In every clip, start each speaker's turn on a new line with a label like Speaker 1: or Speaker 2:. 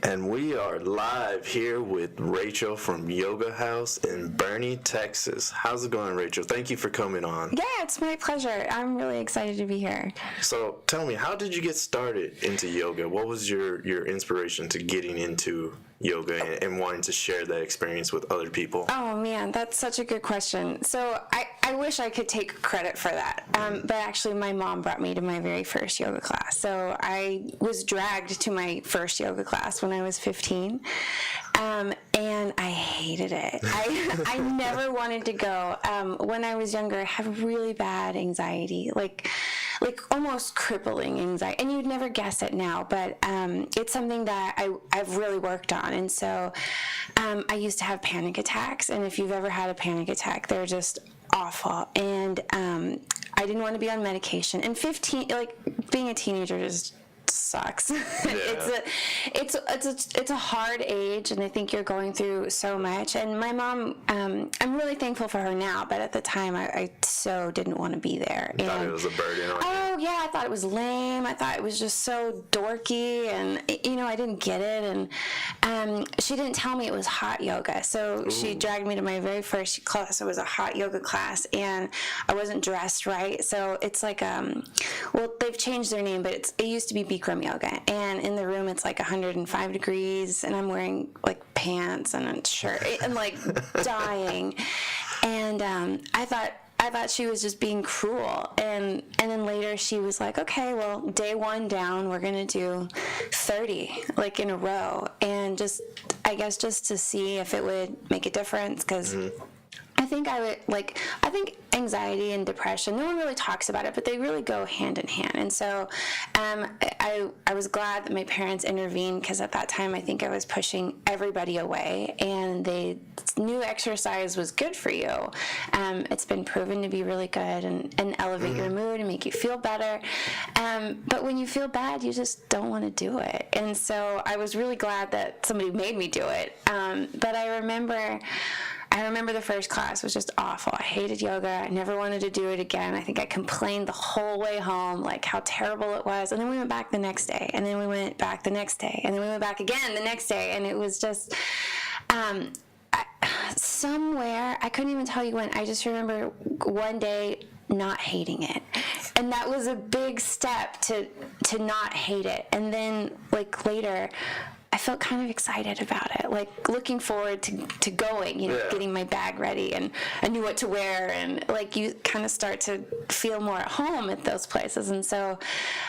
Speaker 1: And we are live here with Rachel from Yoga House in Boerne, Texas. How's it going, Rachel? Thank you for coming on.
Speaker 2: Yeah, it's my pleasure. I'm really excited to be here.
Speaker 1: So tell me, how did you get started into yoga? What was your inspiration to getting into yoga and wanting to share that experience with other people?
Speaker 2: Oh man, that's such a good question. So I wish I could take credit for that, but actually my mom brought me to my very first yoga class. So I was dragged to my first yoga class when I was 15, and I hated it. I never wanted to go. When I was younger, I had really bad anxiety, like almost crippling anxiety, and you'd never guess it now, but it's something that I've really worked on. And so I used to have panic attacks, and if you've ever had a panic attack, they're just awful. And I didn't want to be on medication. And 15, being a teenager just sucks.
Speaker 1: Yeah.
Speaker 2: It's a hard age, and I think you're going through so much. And my mom, I'm really thankful for her now, but at the time I so didn't want to be there.
Speaker 1: You thought it was a burden on you?
Speaker 2: Oh yeah, I thought it was lame. I thought it was just so dorky, and I didn't get it. And she didn't tell me it was hot yoga, so she dragged me to my very first class. It was a hot yoga class, and I wasn't dressed right. So it's like they've changed their name, but it used to be Bikram yoga, and in the room it's like 105 degrees, and I'm wearing like pants and a shirt and like dying. And I thought she was just being cruel, and then later she was like, okay, well, day one down, we're gonna do 30 like in a row, and I guess just to see if it would make a difference, because I think anxiety and depression, no one really talks about it, but they really go hand in hand. And so I was glad that my parents intervened, because at that time I think I was pushing everybody away, and they knew exercise was good for you. It's been proven to be really good and elevate your mood and make you feel better. But when you feel bad, you just don't want to do it. And so I was really glad that somebody made me do it. But I remember the first class was just awful. I hated yoga. I never wanted to do it again. I think I complained the whole way home, like how terrible it was. And then we went back the next day, and then we went back the next day, and then we went back again the next day. And it was just somewhere, I couldn't even tell you when. I just remember one day not hating it. And that was a big step to not hate it. And then later, I felt kind of excited about it, like looking forward to going, getting my bag ready, and I knew what to wear, and you kind of start to feel more at home at those places. And so,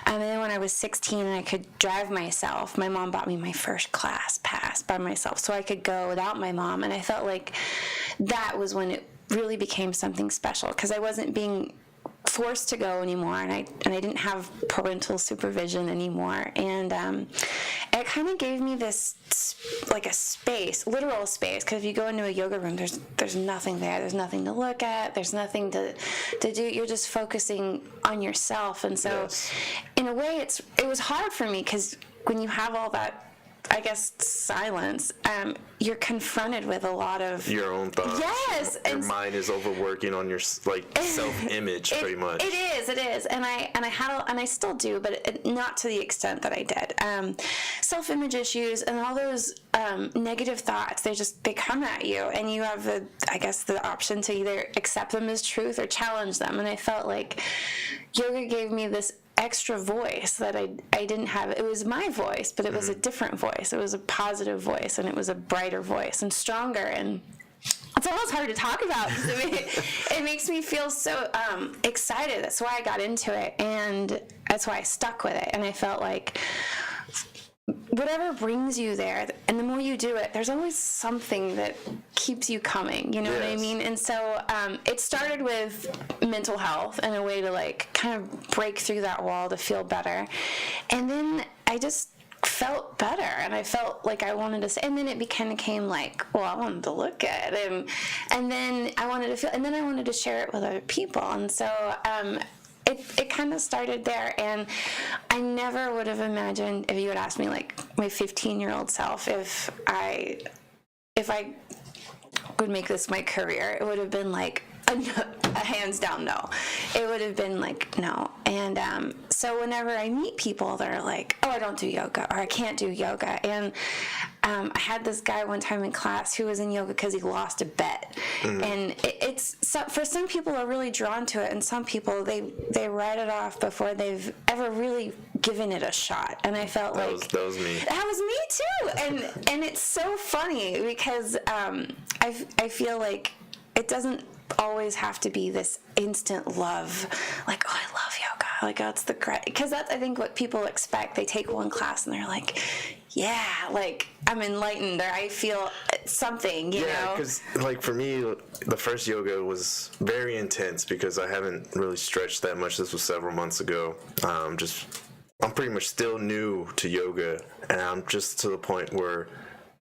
Speaker 2: and then when I was 16 and I could drive myself, my mom bought me my first class pass by myself, so I could go without my mom, and I felt like that was when it really became something special, because I wasn't being forced to go anymore, and I didn't have parental supervision anymore, and it kind of gave me this like a space, literal space, because if you go into a yoga room, there's nothing there, there's nothing to look at, there's nothing to do, you're just focusing on yourself. And so in a way it was hard for me, because when you have all that, I guess, silence, you're confronted with a lot of
Speaker 1: your own thoughts.
Speaker 2: Yes,
Speaker 1: your mind is overworking on your self-image, pretty much. It
Speaker 2: is, and I still do, but not to the extent that I did. Self-image issues and all those negative thoughts, they come at you, and you have the option to either accept them as truth or challenge them. And I felt like yoga gave me this extra voice that I didn't have. It was my voice, but it was a different voice. It was a positive voice, and it was a brighter voice and stronger. And it's almost hard to talk about, because it makes me feel so excited. That's why I got into it, and that's why I stuck with it. And I felt like whatever brings you there, and the more you do it, there's always something that keeps you coming, you know what I mean? And so it started with mental health and a way to kind of break through that wall to feel better. And then I just felt better, and I felt like I wanted to, and then it became like, well, I wanted to look good, and then I wanted to feel, and then I wanted to share it with other people. And so it kind of started there, and I never would have imagined, if you had asked me, my 15-year-old self, if I would make this my career, it would have been like a hands down no. It would have been like no. And so whenever I meet people that are like, oh, I don't do yoga, or I can't do yoga, and I had this guy one time in class who was in yoga because he lost a bet, and it's for some people are really drawn to it, and some people they write it off before they've ever really given it a shot. And I felt that
Speaker 1: was me.
Speaker 2: That was me too, and it's so funny because I feel like it doesn't always have to be this instant love, like, oh, I love yoga, like, oh, it's the great, because that's, I think, what people expect. They take one class and they're like, yeah, like, I'm enlightened, or I feel something, you know?
Speaker 1: Yeah, because, like, for me, the first yoga was very intense because I haven't really stretched that much. This was several months ago. I'm pretty much still new to yoga, and I'm just to the point where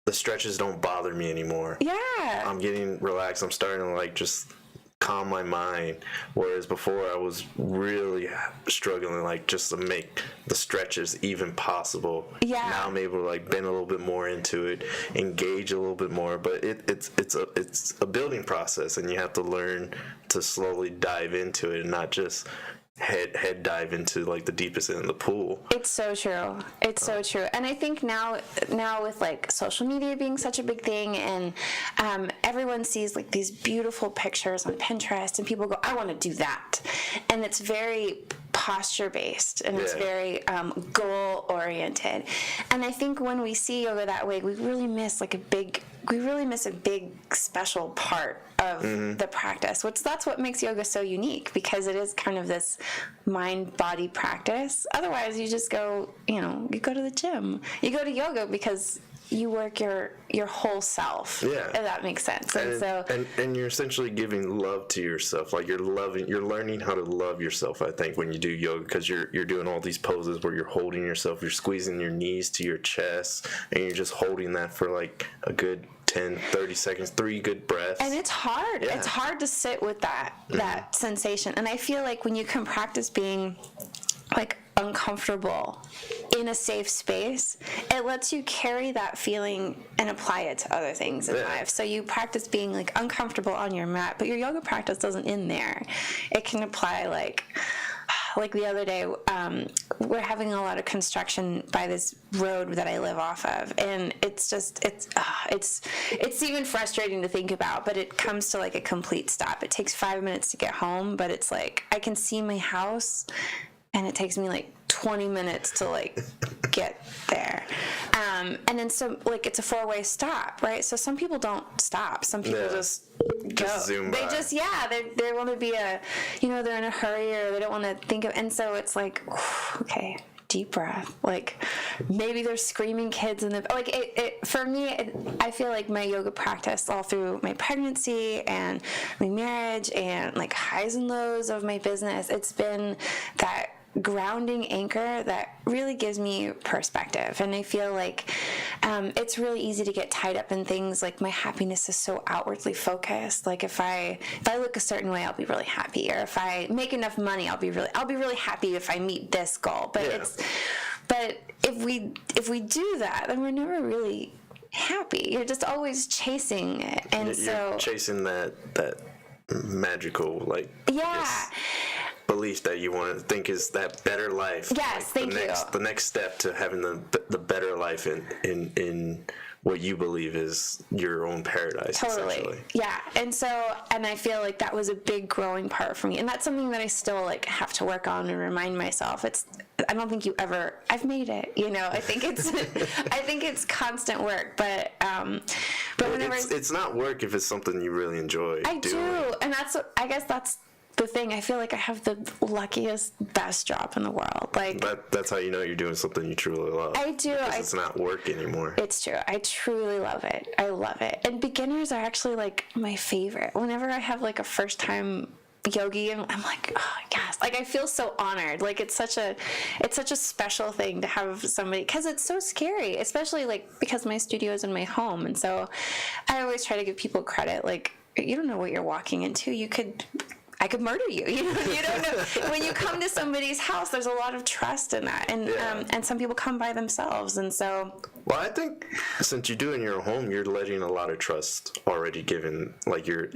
Speaker 1: the stretches don't bother me anymore.
Speaker 2: Yeah.
Speaker 1: I'm getting relaxed. I'm starting to, like, just calm my mind, whereas before I was really struggling, like, just to make the stretches even possible.
Speaker 2: Yeah.
Speaker 1: Now I'm able to, like, bend a little bit more into it, engage a little bit more, but it's a building process, and you have to learn to slowly dive into it and not just head dive into, like, the deepest end of the pool.
Speaker 2: It's so true. It's so true. And I think now with, like, social media being such a big thing, and everyone sees, like, these beautiful pictures on Pinterest, and people go, I want to do that. And it's very posture based, and it's very goal oriented. And I think when we see yoga that way, we really miss a big special part of the practice, which that's what makes yoga so unique, because it is kind of this mind-body practice. Otherwise, you just go, you go to the gym. You go to yoga because you work your whole self.
Speaker 1: Yeah.
Speaker 2: If that makes sense.
Speaker 1: And you're essentially giving love to yourself. Like, you're learning how to love yourself, I think, when you do yoga, because you're doing all these poses where you're holding yourself, you're squeezing your knees to your chest, and you're just holding that for, like, a good 10, 30 seconds, 3 good breaths.
Speaker 2: And it's hard.
Speaker 1: Yeah.
Speaker 2: It's hard to sit with that sensation. And I feel like when you can practice being, like, uncomfortable in a safe space, it lets you carry that feeling and apply it to other things in life. So you practice being, like, uncomfortable on your mat, but your yoga practice doesn't end there. It can apply, like the other day, we're having a lot of construction by this road that I live off of, and it's even frustrating to think about, but it comes to, like, a complete stop. It takes 5 minutes to get home, but it's like I can see my house, and it takes me, like, 20 minutes to, like, get there. And then so, like, it's a 4-way stop, right? So some people don't stop. Some people just go.
Speaker 1: Zoom
Speaker 2: they
Speaker 1: by.
Speaker 2: just, they want to be they're in a hurry, or they don't want to think of, and so it's like, okay, deep breath. Like, maybe there's screaming kids in the, like, for me, I feel like my yoga practice all through my pregnancy and my marriage and, like, highs and lows of my business, it's been that grounding anchor that really gives me perspective. And I feel like it's really easy to get tied up in things, like, my happiness is so outwardly focused. Like, if I look a certain way, I'll be really happy, or if I make enough money, I'll be really happy if I meet this goal. But but if we do that, then we're never really happy. You're just always chasing it, and
Speaker 1: you're chasing that magical, like, belief that you want to think is that better life.
Speaker 2: Yes,
Speaker 1: like,
Speaker 2: thank you.
Speaker 1: The next step to having the better life in what you believe is your own paradise.
Speaker 2: Totally. Yeah. And I feel like that was a big growing part for me. And that's something that I still, like, have to work on and remind myself. I don't think I've made it, I think it's constant work, but whenever
Speaker 1: it's not work if it's something you really enjoy doing.
Speaker 2: Do. And I guess that's the thing. I feel like I have the luckiest, best job in the world. Like,
Speaker 1: that's how you know you're doing something you truly love.
Speaker 2: I do.
Speaker 1: Because it's not work anymore.
Speaker 2: It's true. I truly love it. I love it. And beginners are actually, like, my favorite. Whenever I have, like, a first time yogi, and I'm like, oh yes, like, I feel so honored. Like, it's such a special thing to have somebody, because it's so scary, especially, like, because my studio is in my home, and so I always try to give people credit. Like, you don't know what you're walking into. I could murder you. You don't know. When you come to somebody's house, there's a lot of trust in that, and some people come by themselves, and so.
Speaker 1: Well, I think since you do it in your home, you're letting a lot of trust already given. Like, you're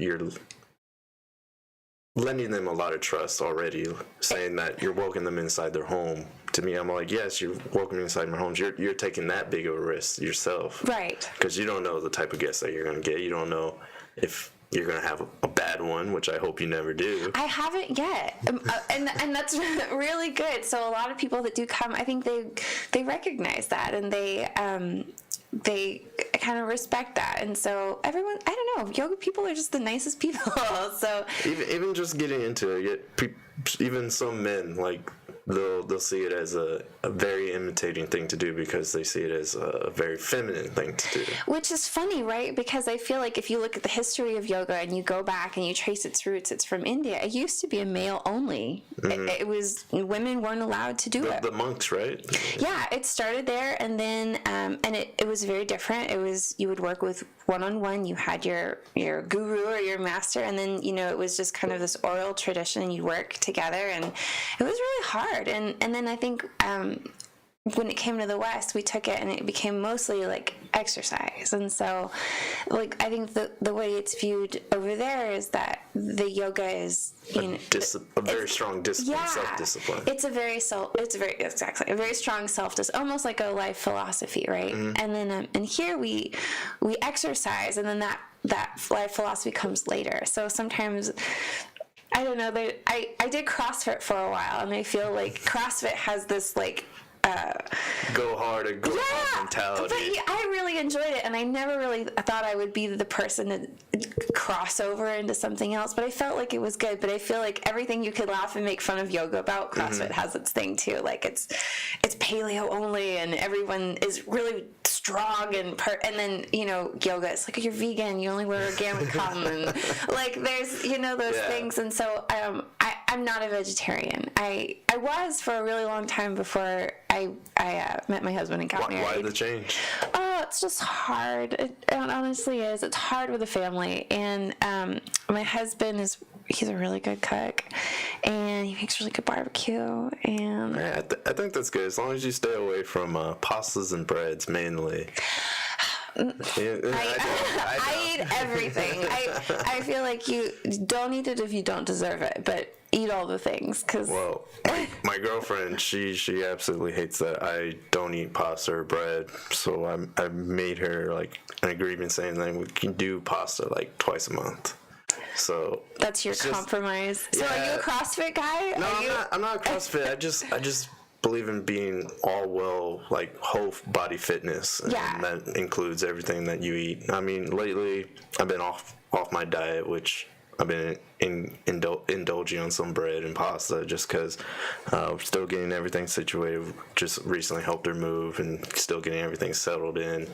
Speaker 1: lending them a lot of trust already, saying that you're welcoming them inside their home. To me, I'm like, yes, you're welcoming inside my homes. You're taking that big of a risk yourself.
Speaker 2: Right.
Speaker 1: Because you don't know the type of guests that you're going to get. You don't know if you're going to have a bad one, which I hope you never do.
Speaker 2: I haven't yet. And that's really good. So a lot of people that do come, I think they recognize that, and they kind of respect that. And so everyone, I don't know, yoga people are just the nicest people. So
Speaker 1: even just getting into it, even some men, like, they'll see it as a very imitating thing to do because they see it as a very feminine thing to do.
Speaker 2: Which is funny, right? Because I feel like if you look at the history of yoga and you go back and you trace its roots, it's from India. It used to be a male only. It was, women weren't allowed to do it.
Speaker 1: The monks, right?
Speaker 2: Yeah, it started there, and then and it was very different. It was, you would work with one-on-one. You had your guru or your master, and then it was just kind of this oral tradition. You work together, and it was really hard. And then I think when it came to the West, we took it and it became mostly like exercise. And so, like, I think the way it's viewed over there is that the yoga is
Speaker 1: a very strong discipline, self-discipline.
Speaker 2: It's a very strong self-discipline, almost like a life philosophy, right? Mm-hmm. And then and here we exercise, and then that life philosophy comes later. So sometimes, I don't know, I did CrossFit for a while, and I feel like CrossFit has this like
Speaker 1: go hard and go hard mentality.
Speaker 2: But I really enjoyed it, and I never really thought I would be the person to cross over into something else, but I felt like it was good. But I feel like everything you could laugh and make fun of yoga about, CrossFit has its thing too. Like it's paleo only, and everyone is really strong, and then yoga, it's like you're vegan, you only wear organic cotton, and like there's those things. And so I'm not a vegetarian. I was for a really long time before I met my husband and got married.
Speaker 1: Why the change?
Speaker 2: Oh, it's just hard. It honestly is. It's hard with a family. And my husband he's a really good cook, and he makes really good barbecue. And
Speaker 1: I think that's good, as long as you stay away from pastas and breads mainly.
Speaker 2: I eat everything. I feel like you don't eat it if you don't deserve it, but eat all the things.
Speaker 1: Well, my girlfriend, she absolutely hates that I don't eat pasta or bread, so I made her like an agreement saying that we can do pasta like twice a month. So
Speaker 2: that's your compromise. So are you a CrossFit guy?
Speaker 1: No, I'm not a CrossFit. I just believe in being all well, like whole body fitness, and that includes everything that you eat. I mean, lately I've been off my diet, which I've been indulging on some bread and pasta just because we're still getting everything situated. Just recently helped her move and still getting everything settled in.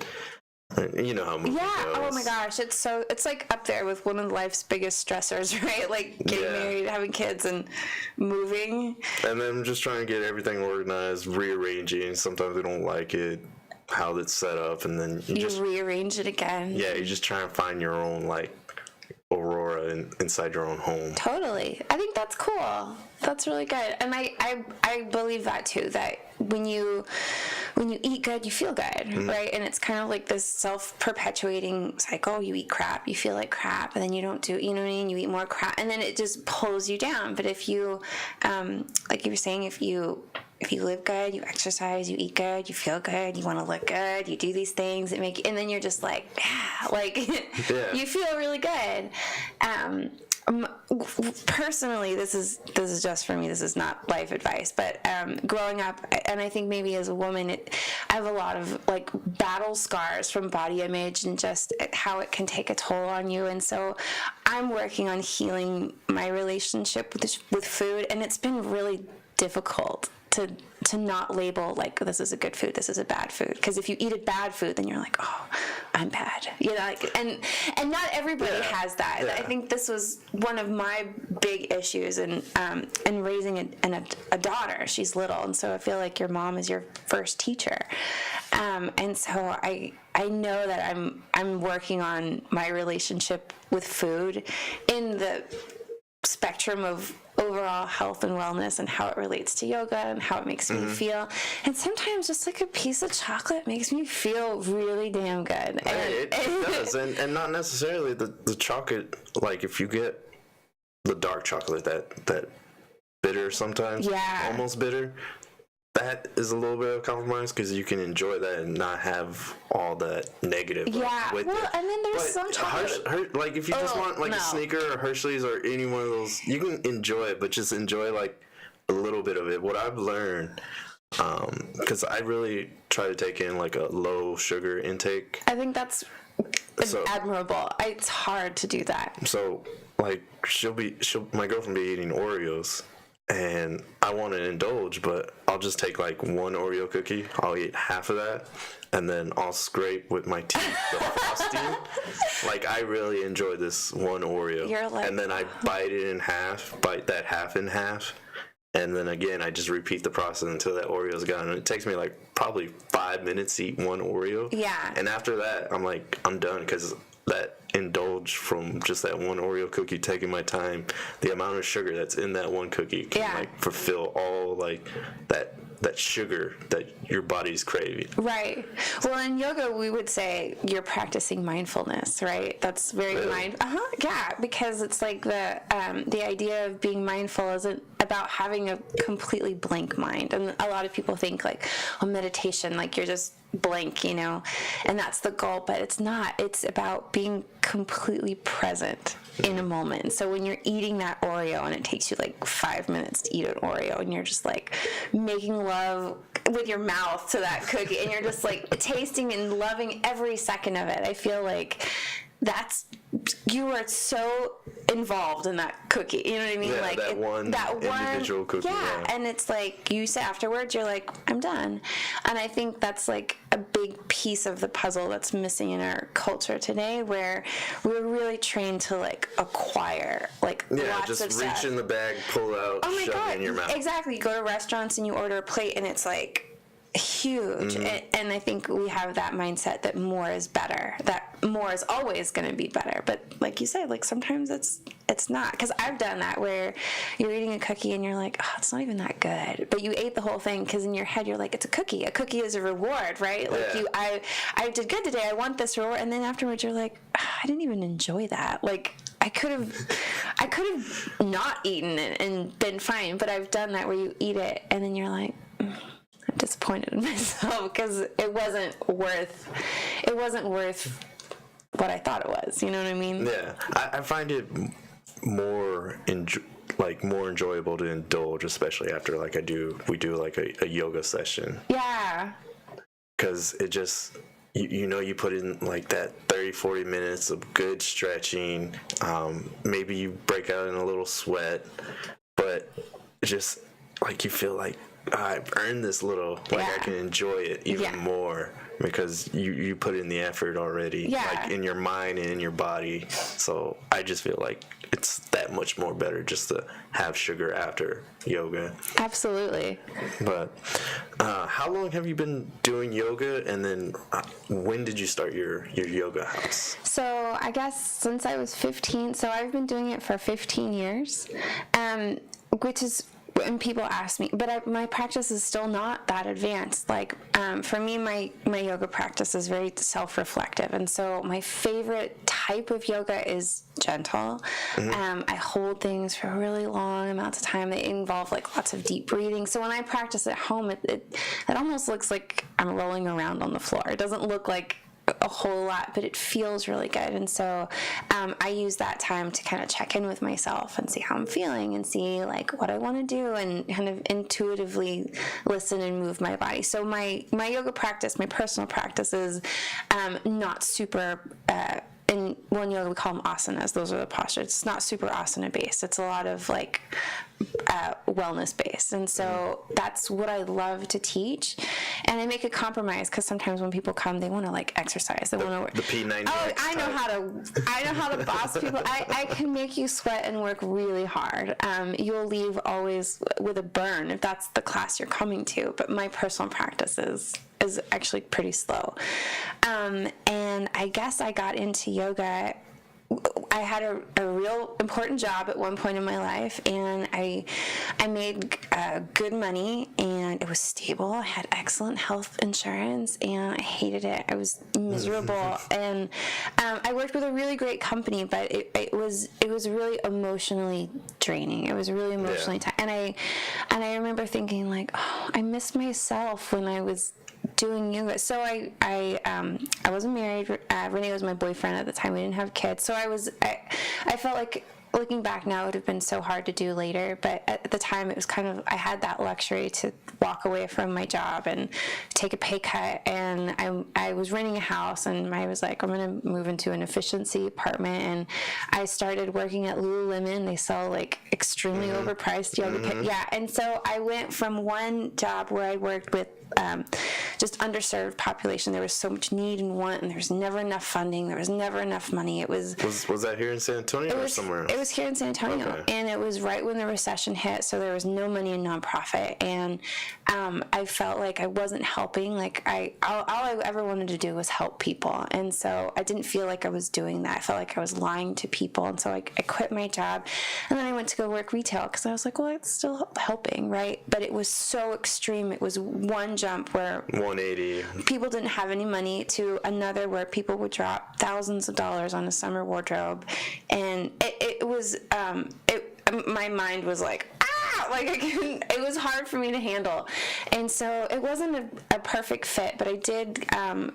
Speaker 1: You know how moving goes.
Speaker 2: Oh my gosh, it's like up there with one of life's biggest stressors, right? Like getting married, having kids, and moving. And
Speaker 1: then I'm just trying to get everything organized, rearranging. Sometimes they don't like it, how it's set up, and then you just
Speaker 2: rearrange it again.
Speaker 1: Yeah, you just try and find your own like aurora inside your own home.
Speaker 2: Totally. I think that's cool. That's really good. And I believe that too, that when you eat good, you feel good, right? And it's kind of like this self-perpetuating cycle. You eat crap, you feel like crap, and then you don't do, you know what I mean? You eat more crap, and then it just pulls you down. But if you, like you were saying, if you live good, you exercise, you eat good, you feel good, you want to look good, you do these things that make, and then you're just like, you feel really good. Personally, this is just for me. This is not life advice, but growing up, and I think maybe as a woman, I have a lot of like battle scars from body image and just how it can take a toll on you. And so I'm working on healing my relationship with food, and it's been really difficult to not label like this is a good food, this is a bad food, because if you eat a bad food, then you're like, oh, I'm bad, and not everybody has that. I think this was one of my big issues in raising a daughter. She's little, and so I feel like your mom is your first teacher, and so I know that I'm working on my relationship with food in the spectrum of overall health and wellness, and how it relates to yoga and how it makes me feel. And sometimes just like a piece of chocolate makes me feel really damn good.
Speaker 1: It does, and not necessarily the chocolate. Like if you get the dark chocolate, that bitter sometimes, almost bitter. That is a little bit of a compromise because you can enjoy that and not have all that negative. With it.
Speaker 2: And then there's some chocolate.
Speaker 1: Like if you just want a Snicker or Hershey's or any one of those, you can enjoy it, but just enjoy like a little bit of it. What I've learned, because I really try to take in like a low sugar intake.
Speaker 2: I think that's admirable. It's hard to do that.
Speaker 1: So like my girlfriend be eating Oreos. And I want to indulge, but I'll just take like one Oreo cookie. I'll eat half of that, and then I'll scrape with my teeth the frosting. Like, I really enjoy this one Oreo. And then I bite that half in half. And then again, I just repeat the process until that Oreo's gone. And it takes me like probably 5 minutes to eat one Oreo.
Speaker 2: Yeah.
Speaker 1: And after that, I'm done because that indulge from just that one Oreo cookie, taking my time, the amount of sugar that's in that one cookie can like fulfill all like that sugar that your body's craving.
Speaker 2: Right. Well, in yoga, we would say you're practicing mindfulness, right? That's very yeah, because it's like the idea of being mindful isn't about having a completely blank mind. And a lot of people think like, meditation, like you're just blank, and that's the goal, but it's not. It's about being completely present in a moment. So when you're eating that Oreo and it takes you like 5 minutes to eat an Oreo and you're just like making love with your mouth to that cookie and you're just like tasting and loving every second of it, I feel like you are so involved in that cookie. You know what I mean?
Speaker 1: Yeah,
Speaker 2: like
Speaker 1: that one individual cookie.
Speaker 2: Yeah, and it's like you say afterwards, you're like, I'm done. And I think that's like a big piece of the puzzle that's missing in our culture today, where we're really trained to like acquire like lots
Speaker 1: just
Speaker 2: of
Speaker 1: reach
Speaker 2: stuff.
Speaker 1: in the bag, pull out, shove it in your mouth.
Speaker 2: Exactly. You go to restaurants and you order a plate and it's like huge. And I think we have that mindset that more is better, that more is always going to be better. But like you said, like sometimes it's not, because I've done that where you're eating a cookie and you're like, oh, it's not even that good, but you ate the whole thing because in your head you're like, it's a cookie is a reward, right? Like I did good today, I want this reward, and then afterwards you're like, I didn't even enjoy that. Like I could have not eaten it and been fine, but I've done that where you eat it and then you're like, I'm disappointed in myself because it wasn't worth what I thought it was. You know what I mean?
Speaker 1: Yeah, I find it more enjoyable to indulge, especially after like we do like a yoga session.
Speaker 2: Yeah.
Speaker 1: Because it just you put in like that 30-40 minutes of good stretching. Maybe you break out in a little sweat, but just like you feel like, I've earned this little, like I can enjoy it even more because you put in the effort already, like in your mind and in your body. So I just feel like it's that much more better just to have sugar after yoga.
Speaker 2: Absolutely.
Speaker 1: But how long have you been doing yoga, and then when did you start your yoga house?
Speaker 2: So I guess since I was 15, so I've been doing it for 15 years, which is, and people ask me, but my practice is still not that advanced. Like, for me, my yoga practice is very self-reflective. And so my favorite type of yoga is gentle. I hold things for really long amounts of time. They involve like lots of deep breathing. So when I practice at home, it almost looks like I'm rolling around on the floor. It doesn't look like a whole lot, but it feels really good. And so I use that time to kind of check in with myself and see how I'm feeling and see like what I want to do and kind of intuitively listen and move my body. So my yoga practice, my personal practice is not super in one yoga we call them asanas. Those are the postures. It's not super asana based. It's a lot of like wellness based. And so that's what I love to teach. And I make a compromise because sometimes when people come, they want to like exercise. They want to
Speaker 1: the P90.
Speaker 2: Oh, I know how to boss people. I can make you sweat and work really hard. You'll leave always with a burn if that's the class you're coming to. But my personal practice is actually pretty slow. And I guess I got into yoga I had a real important job at one point in my life, and I made good money, and it was stable. I had excellent health insurance, and I hated it. I was miserable, and I worked with a really great company, but it was really emotionally draining. It was really emotionally and I remember thinking like, oh, I miss myself when I was doing yoga. So I wasn't married. Renee was my boyfriend at the time. We didn't have kids. So I felt like, looking back now, it would have been so hard to do later, but at the time it was kind of, I had that luxury to walk away from my job and take a pay cut, and I was renting a house, and I was like, I'm going to move into an efficiency apartment, and I started working at Lululemon. They sell like extremely overpriced yoga and so I went from one job where I worked with just underserved population. There was so much need and want, and there was never enough funding. There was never enough money. It was
Speaker 1: that here in San Antonio or somewhere else?
Speaker 2: It was here in San Antonio, and it was right when the recession hit, so there was no money in nonprofit, and I felt like I wasn't helping. Like all I ever wanted to do was help people, and so I didn't feel like I was doing that. I felt like I was lying to people, and so I quit my job, and then I went to go work retail because I was like, well, it's still helping, right? But it was so extreme. It was one jump where 180 people didn't have any money to another where people would drop thousands of dollars on a summer wardrobe, and it was my mind was like, like I couldn't, it was hard for me to handle, and so it wasn't a perfect fit, but I did,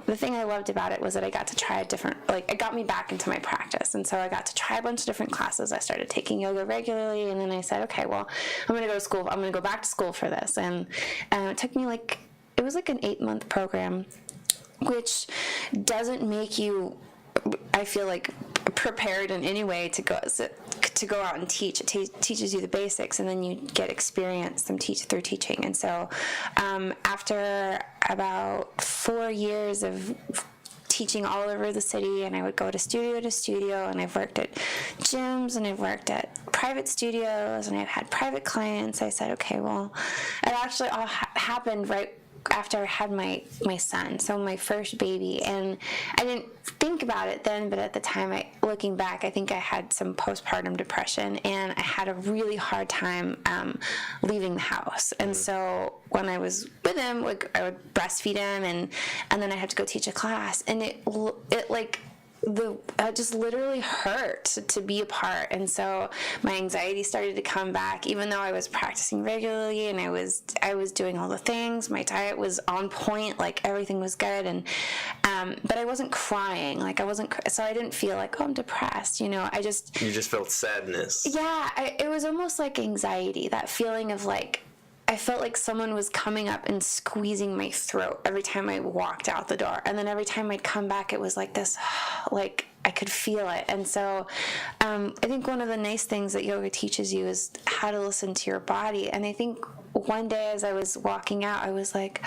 Speaker 2: the thing I loved about it was that I got to try it got me back into my practice, and so I got to try a bunch of different classes. I started taking yoga regularly, and then I said, okay, well, I'm going to go to school, I'm going to go back to school for this, and it took me it was like an 8-month program, which doesn't make you, I feel like, prepared in any way to go out and teach. It teaches you the basics, and then you get experience through teaching. And so after about 4 years of teaching all over the city, and I would go to studio, and I've worked at gyms, and I've worked at private studios, and I've had private clients. I said, okay, well, it actually all happened right after I had my son, so my first baby, and I didn't think about it then, but at the time, looking back, I think I had some postpartum depression, and I had a really hard time leaving the house. And so when I was with him, I would breastfeed him, and then I had to go teach a class, and it just literally hurt to be apart. And so my anxiety started to come back, even though I was practicing regularly and I was doing all the things. My diet was on point, like everything was good, and but I wasn't crying, so I didn't feel like, oh, I'm depressed, you just
Speaker 1: felt sadness.
Speaker 2: Yeah, it was almost like anxiety, that feeling of like, I felt like someone was coming up and squeezing my throat every time I walked out the door. And then every time I'd come back, it was like this, like I could feel it. And so I think one of the nice things that yoga teaches you is how to listen to your body. And I think one day as I was walking out, I was like,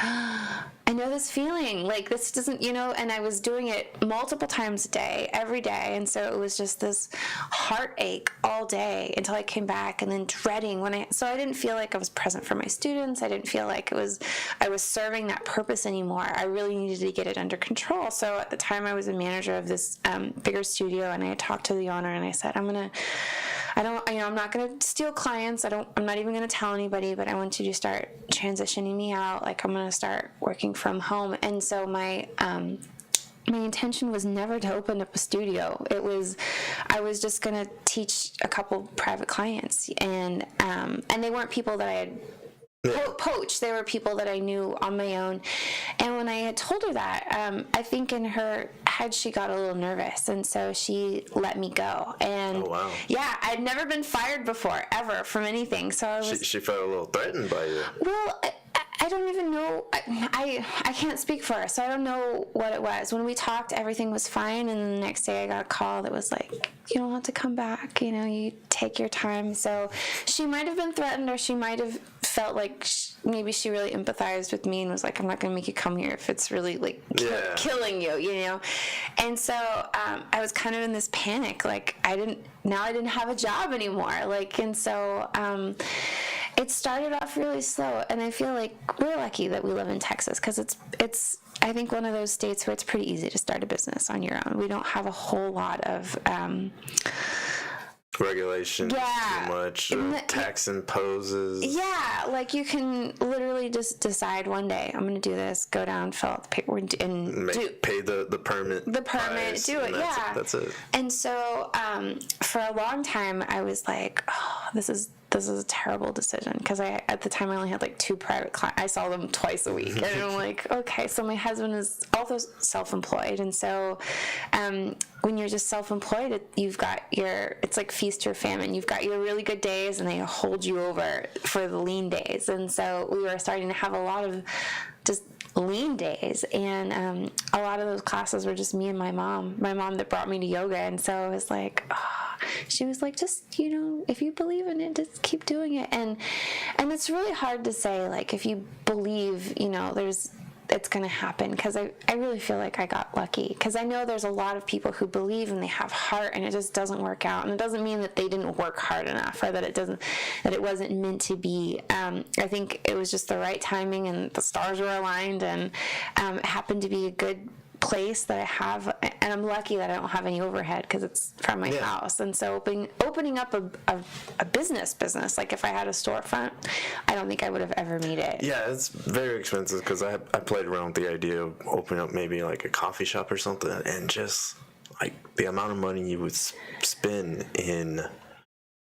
Speaker 2: I know this feeling, like this doesn't, and I was doing it multiple times a day, every day. And so it was just this heartache all day until I came back, and then dreading so I didn't feel like I was present for my students. I didn't feel like I was serving that purpose anymore. I really needed to get it under control. So at the time I was a manager of this bigger studio, and I talked to the owner, and I said, I'm not going to steal clients. I'm not even going to tell anybody, but I want you to start transitioning me out. Like, I'm going to start working from home. And so my intention was never to open up a studio. I was just going to teach a couple private clients, and they weren't people that I had poached. They were people that I knew on my own. And when I had told her that, I think in her head she got a little nervous, and so she let me go. And yeah, I'd never been fired before, ever, from anything. So
Speaker 1: she felt a little threatened by you.
Speaker 2: Well, I don't even know. I can't speak for her, so I don't know what it was. When we talked, everything was fine, and the next day I got a call that was like, you don't have to come back, you take your time. So she might have been threatened, or she might have felt like maybe she really empathized with me and was like, I'm not going to make you come here if it's really like killing you, And so I was kind of in this panic, like I didn't have a job anymore, and so it started off really slow, and I feel like we're lucky that we live in Texas, because it's I think, one of those states where it's pretty easy to start a business on your own. We don't have a whole lot of
Speaker 1: regulations, too much, tax imposes.
Speaker 2: Yeah, like you can literally just decide one day, I'm going to do this, go down, fill out the paperwork, and
Speaker 1: pay the permit.
Speaker 2: The permit, do it, yeah.
Speaker 1: That's it.
Speaker 2: And so for a long time, I was like, oh, this is a terrible decision, because at the time I only had like 2 private clients. I saw them twice a week, and I'm like, okay. So my husband is also self-employed, and so when you're just self-employed, you've got it's like feast or famine. You've got your really good days, and they hold you over for the lean days. And so we were starting to have a lot of just lean days, and a lot of those classes were just me and my mom that brought me to yoga. And so I was like, she was like, just, if you believe in it, just keep doing it. And it's really hard to say, like, if you believe, it's going to happen, because I really feel like I got lucky, because I know there's a lot of people who believe and they have heart, and it just doesn't work out. And it doesn't mean that they didn't work hard enough, or that it wasn't meant to be. I think it was just the right timing, and the stars were aligned, and it happened to be a good place that I have, and I'm lucky that I don't have any overhead, because it's from my house. And so opening up a business, like if I had a storefront, I don't think I would have ever made it.
Speaker 1: Yeah, it's very expensive, because I played around with the idea of opening up maybe like a coffee shop or something, and just like the amount of money you would spend in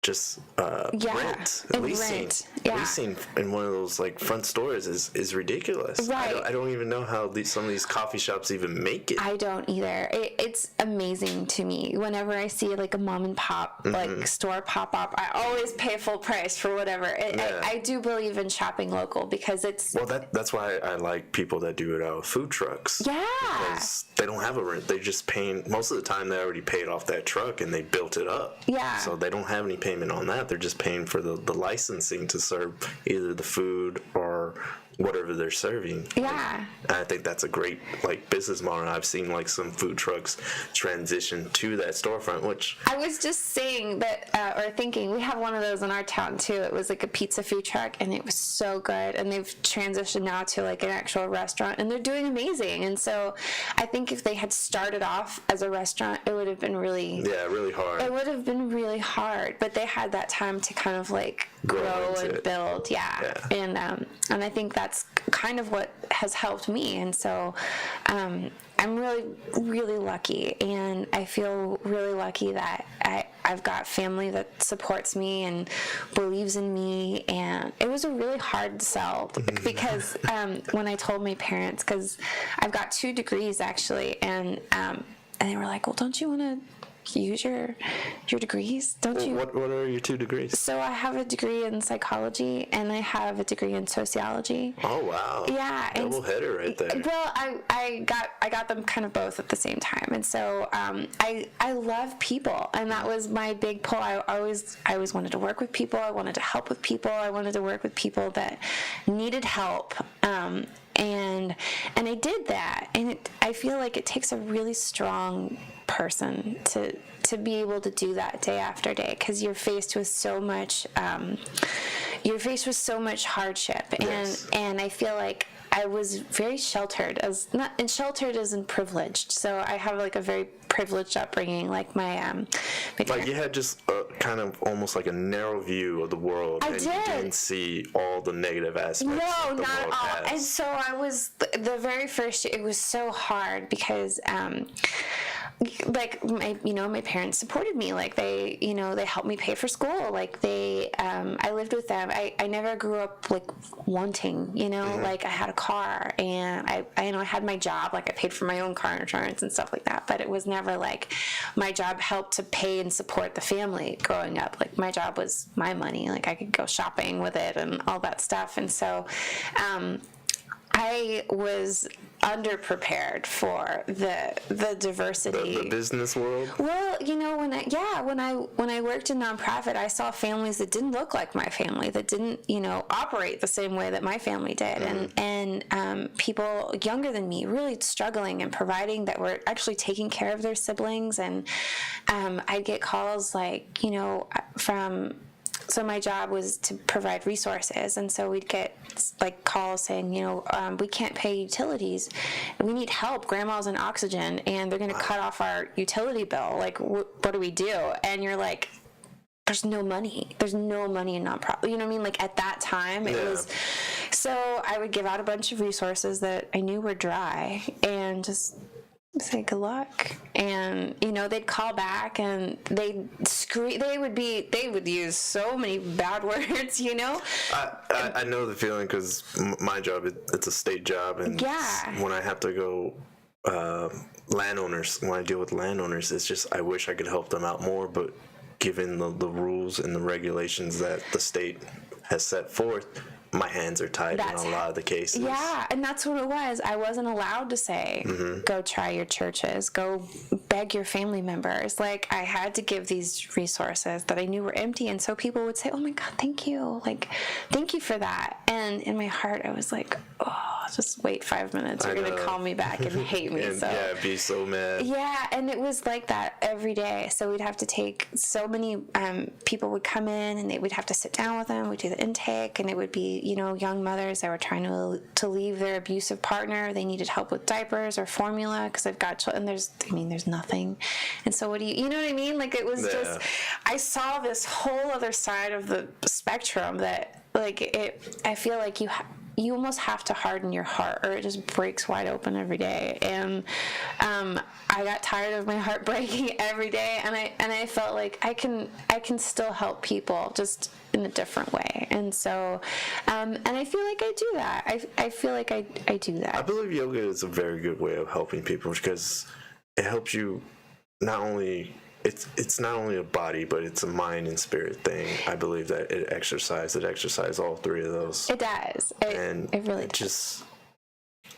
Speaker 1: just rent, leasing. Leasing in one of those like front stores is ridiculous.
Speaker 2: Right.
Speaker 1: I don't even know how some of these coffee shops even make it.
Speaker 2: I don't either. It's amazing to me. Whenever I see like a mom and pop like store pop up, I always pay full price for whatever. I do believe in shopping local, because it's
Speaker 1: that's why I like people that do it out of food trucks.
Speaker 2: Yeah.
Speaker 1: Because they don't have a rent. They're just paying. Most of the time, they already paid off that truck and they built it up.
Speaker 2: Yeah.
Speaker 1: So they don't have any payment on that. They're just paying for the licensing to serve either the food or whatever they're serving.
Speaker 2: Yeah.
Speaker 1: And I think that's a great business model. I've seen some food trucks transition to that storefront, which
Speaker 2: I was just saying that, or thinking, we have one of those in our town too. It was like a pizza food truck, and it was so good. And they've transitioned now to like an actual restaurant, and they're doing amazing. And so I think if they had started off as a restaurant, it would have been really
Speaker 1: hard.
Speaker 2: It would have been really hard, but they had that time to kind of like grow and build. Yeah. And I think that's kind of what has helped me. And so I'm really, really lucky, and I feel really lucky that I've got family that supports me and believes in me. And it was a really hard sell, because when I told my parents, because I've got 2 degrees actually, and they were like, well, don't you want to use your degrees? Don't you?
Speaker 1: What are your 2 degrees?
Speaker 2: So I have a degree in psychology, and I have a degree in sociology.
Speaker 1: Oh wow!
Speaker 2: Yeah,
Speaker 1: double header right there.
Speaker 2: Well, I got them kind of both at the same time, and so I love people, and that was my big pull. I always wanted to work with people. I wanted to help with people. I wanted to work with people that needed help. And I did that, and I feel like it takes a really strong person to be able to do that day after day, because you're faced with so much hardship. And I feel like I was very sheltered, as in privileged. So I have like a very privileged upbringing. Like my
Speaker 1: you had just kind of almost like a narrow view of the world.
Speaker 2: I
Speaker 1: and
Speaker 2: did.
Speaker 1: You didn't see all the negative aspects.
Speaker 2: No,
Speaker 1: the
Speaker 2: not at
Speaker 1: world
Speaker 2: all.
Speaker 1: has.
Speaker 2: And so I was the very first year. It was so hard, because my parents supported me. Like they helped me pay for school. Like I lived with them. I never grew up like wanting, like I had a car, and I had my job. Like I paid for my own car insurance and stuff like that. But it was never like my job helped to pay and support the family growing up. Like my job was my money. Like I could go shopping with it and all that stuff. And so I was underprepared for the diversity.
Speaker 1: The business world?
Speaker 2: Well, when I worked in nonprofit, I saw families that didn't look like my family, that didn't, operate the same way that my family did. And people younger than me really struggling and providing, that were actually taking care of their siblings. And I'd get calls like, from so my job was to provide resources, and so we'd get like calls saying, we can't pay utilities, we need help, grandma's in oxygen and they're going to cut off our utility bill, like what do we do? And you're like, there's no money in nonprofit, you know what I mean? Like at that time it was, so I would give out a bunch of resources that I knew were dry and just say good luck. And they'd call back and they'd scream, they would use so many bad words.
Speaker 1: I know the feeling, because my job, it's a state job, and when I have to go landowners, when I deal with landowners, it's just I wish I could help them out more, but given the rules and the regulations that the state has set forth, my hands are tied in a lot of the cases.
Speaker 2: Yeah, and that's what it was. I wasn't allowed to say, go try your churches, go beg your family members. Like, I had to give these resources that I knew were empty, and so people would say, oh my God, thank you. Like, thank you for that. And in my heart, I was like, oh, just wait 5 minutes. You're going to call me back and hate me.
Speaker 1: And, be so mad.
Speaker 2: Yeah, and it was like that every day. So we'd have to take so many people would come in, and we'd have to sit down with them. We'd do the intake, and it would be, young mothers that were trying to leave their abusive partner. They needed help with diapers or formula because they've got children. There's nothing. And so what do you know what I mean? Like, it was just, I saw this whole other side of the spectrum that, like, I feel like you almost have to harden your heart, or it just breaks wide open every day. And I got tired of my heart breaking every day, and I felt like I can still help people, just in a different way. And so and I feel like I do that. I feel like I do that.
Speaker 1: I believe yoga is a very good way of helping people, because it helps you not only. It's not only a body, but it's a mind and spirit thing. I believe that it exercises all three of those.
Speaker 2: It does. It really does.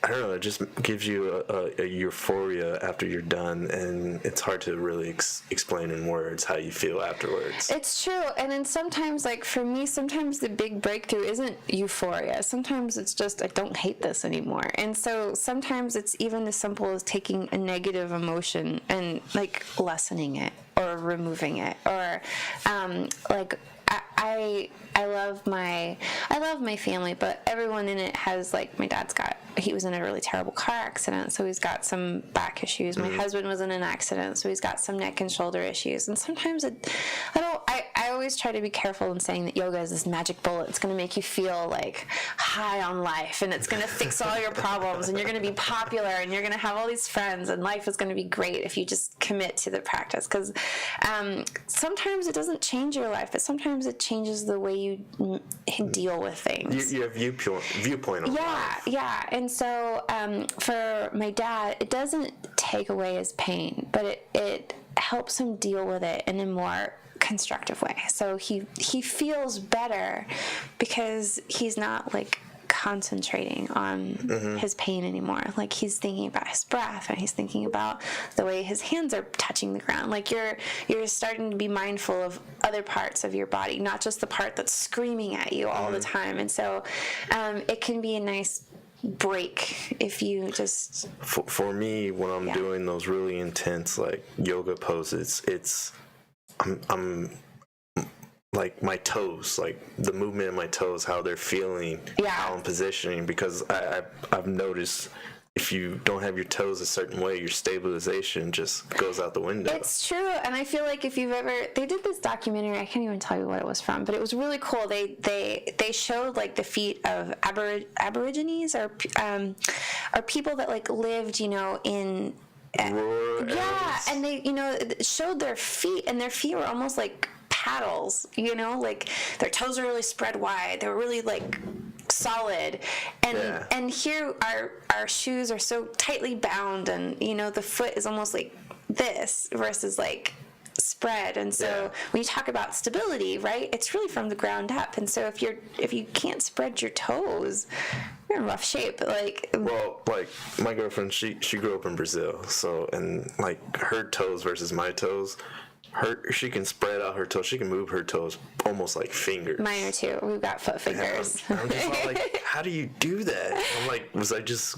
Speaker 2: I don't know, it just gives you a euphoria after you're done, and it's hard to really explain in words how you feel afterwards. It's true. And then sometimes, like for me, sometimes the big breakthrough isn't euphoria. Sometimes it's just, I don't hate this anymore. And so sometimes it's even as simple as taking a negative emotion and like lessening it or removing it, or like I love my family, but everyone in it has, like, my dad's he was in a really terrible car accident, so he's got some back issues. My husband was in an accident, so he's got some neck and shoulder issues. And sometimes I always try to be careful in saying that yoga is this magic bullet. It's going to make you feel like high on life, and it's going to fix all your problems, and you're going to be popular, and you're going to have all these friends, and life is going to be great if you just commit to the practice. Because sometimes it doesn't change your life, but sometimes it changes the way you deal with things.
Speaker 1: Your viewpoint on life.
Speaker 2: Yeah. And so for my dad, it doesn't take away his pain, but it helps him deal with it in a more constructive way. So he feels better because he's not like concentrating on his pain anymore. Like, he's thinking about his breath, and he's thinking about the way his hands are touching the ground. Like, you're starting to be mindful of other parts of your body, not just the part that's screaming at you all the time. And so it can be a nice break if you just
Speaker 1: for me, when I'm doing those really intense like yoga poses, I'm like my toes, like the movement of my toes, how they're feeling, how I'm positioning, because I've noticed if you don't have your toes a certain way, your stabilization just goes out the window.
Speaker 2: It's true, and I feel like if you've they did this documentary, I can't even tell you what it was from, but it was really cool. They showed like the feet of Aborigines or people that like lived, in
Speaker 1: rural areas.
Speaker 2: And they showed their feet, and their feet were almost like paddles, like their toes are really spread wide. They were really like solid, and here our shoes are so tightly bound, and the foot is almost like this versus like spread. And so when you talk about stability, right, it's really from the ground up. And so if you can't spread your toes, you're in rough shape. Like
Speaker 1: my girlfriend, she grew up in Brazil, so, and like her toes versus my toes, she can spread out her toes. She can move her toes almost like fingers.
Speaker 2: Mine are too. We've got foot fingers.
Speaker 1: I'm just like, how do you do that? I'm like, was I just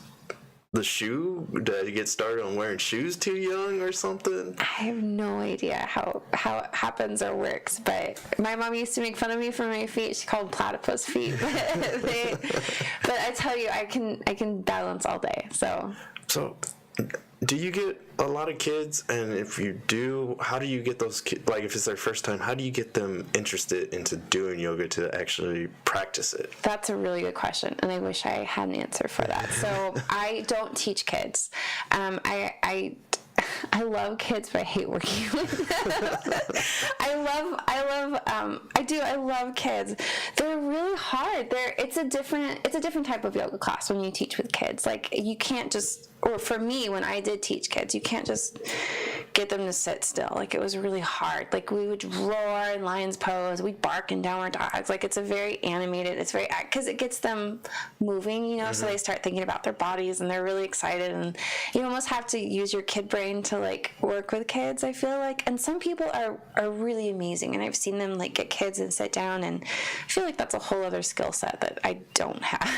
Speaker 1: the shoe? Did you get started on wearing shoes too young or something?
Speaker 2: I have no idea how it happens or works, but my mom used to make fun of me for my feet. She called them platypus feet. But I tell you, I can balance all day. So
Speaker 1: do you get a lot of kids? And if you do, how do you get those kids, like if it's their first time, how do you get them interested into doing yoga to actually practice it?
Speaker 2: That's a really good question, and I wish I had an answer for that. So I don't teach kids. I love kids, but I hate working with them. I love kids. They're really hard. It's a different type of yoga class when you teach with kids. Like, you can't just, or for me, when I did teach kids, you can't just get them to sit still. Like, it was really hard. Like, we would roar in lion's pose, we'd bark in downward dogs. Like, it's a very animated, because it gets them moving, so they start thinking about their bodies and they're really excited, and you almost have to use your kid brain to like work with kids, I feel like. And some people are really amazing, and I've seen them like get kids and sit down, and I feel like that's a whole other skill set that I don't have.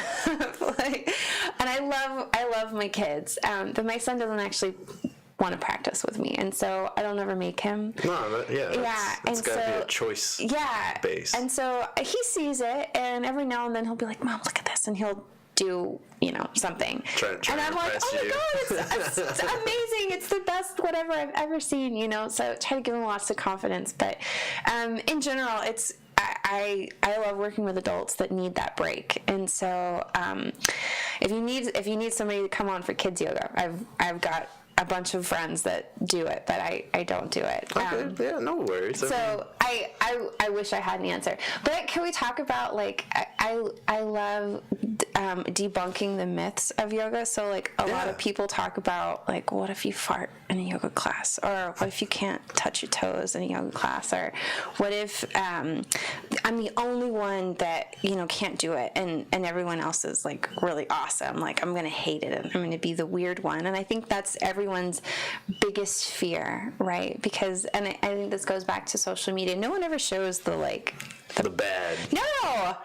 Speaker 2: And I love my kids, but my son doesn't actually want to practice with me, and so I don't ever make him.
Speaker 1: No, it's gotta be a choice.
Speaker 2: Yeah,
Speaker 1: base.
Speaker 2: And so he sees it, and every now and then he'll be like, "Mom, look at this," and he'll do something, and I'm like, "Oh my god, it's amazing! It's the best whatever I've ever seen," So try to give him lots of confidence, but in general, it's. I love working with adults that need that break, and so if you need somebody to come on for kids yoga, I've got a bunch of friends that do it, but I don't do it.
Speaker 1: Okay, yeah, no worries.
Speaker 2: So I wish I had an answer. But can we talk about, like, I love debunking the myths of yoga. So, like, a lot of people talk about, like, what if you fart in a yoga class? Or what if you can't touch your toes in a yoga class? Or what if I'm the only one that, can't do it, and everyone else is, like, really awesome? Like, I'm going to hate it, and I'm going to be the weird one. And I think that's everyone's biggest fear, right? Because, and I think this goes back to social media. No one ever shows the
Speaker 1: bad.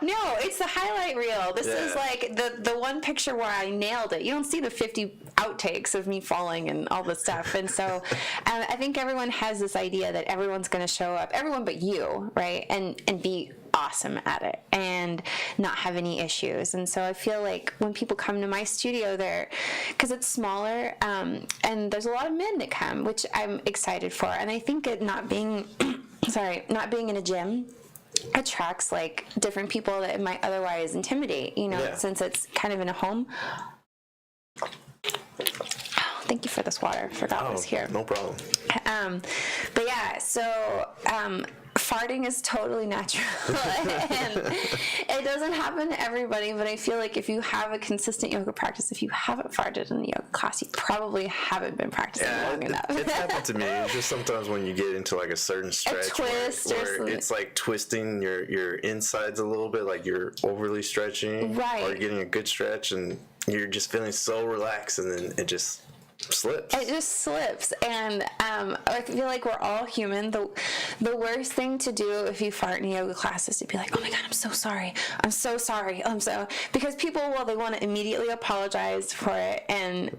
Speaker 2: No, it's the highlight reel. This is like the one picture where I nailed it. You don't see the 50 outtakes of me falling and all this stuff. And so I think everyone has this idea that everyone's going to show up, everyone but you, right? And be awesome at it and not have any issues. And so I feel like when people come to my studio there, because it's smaller, and there's a lot of men that come, which I'm excited for. And I think it not being in a gym attracts like different people that it might otherwise intimidate, since it's kind of in a home. Oh, thank you for this water. Forgot it was here.
Speaker 1: No problem.
Speaker 2: But yeah, so farting is totally natural, and it doesn't happen to everybody, but I feel like if you have a consistent yoga practice, if you haven't farted in a yoga class, you probably haven't been practicing long enough.
Speaker 1: It's happened to me. It's just sometimes when you get into like a certain stretch, where it's like twisting your insides a little bit, like you're overly stretching,
Speaker 2: right?
Speaker 1: Or getting a good stretch, and you're just feeling so relaxed, and then it just slips.
Speaker 2: It just slips, and I feel like we're all human. The worst thing to do if you fart in a yoga class is to be like, "Oh my god, I'm so sorry. Because people they want to immediately apologize for it, and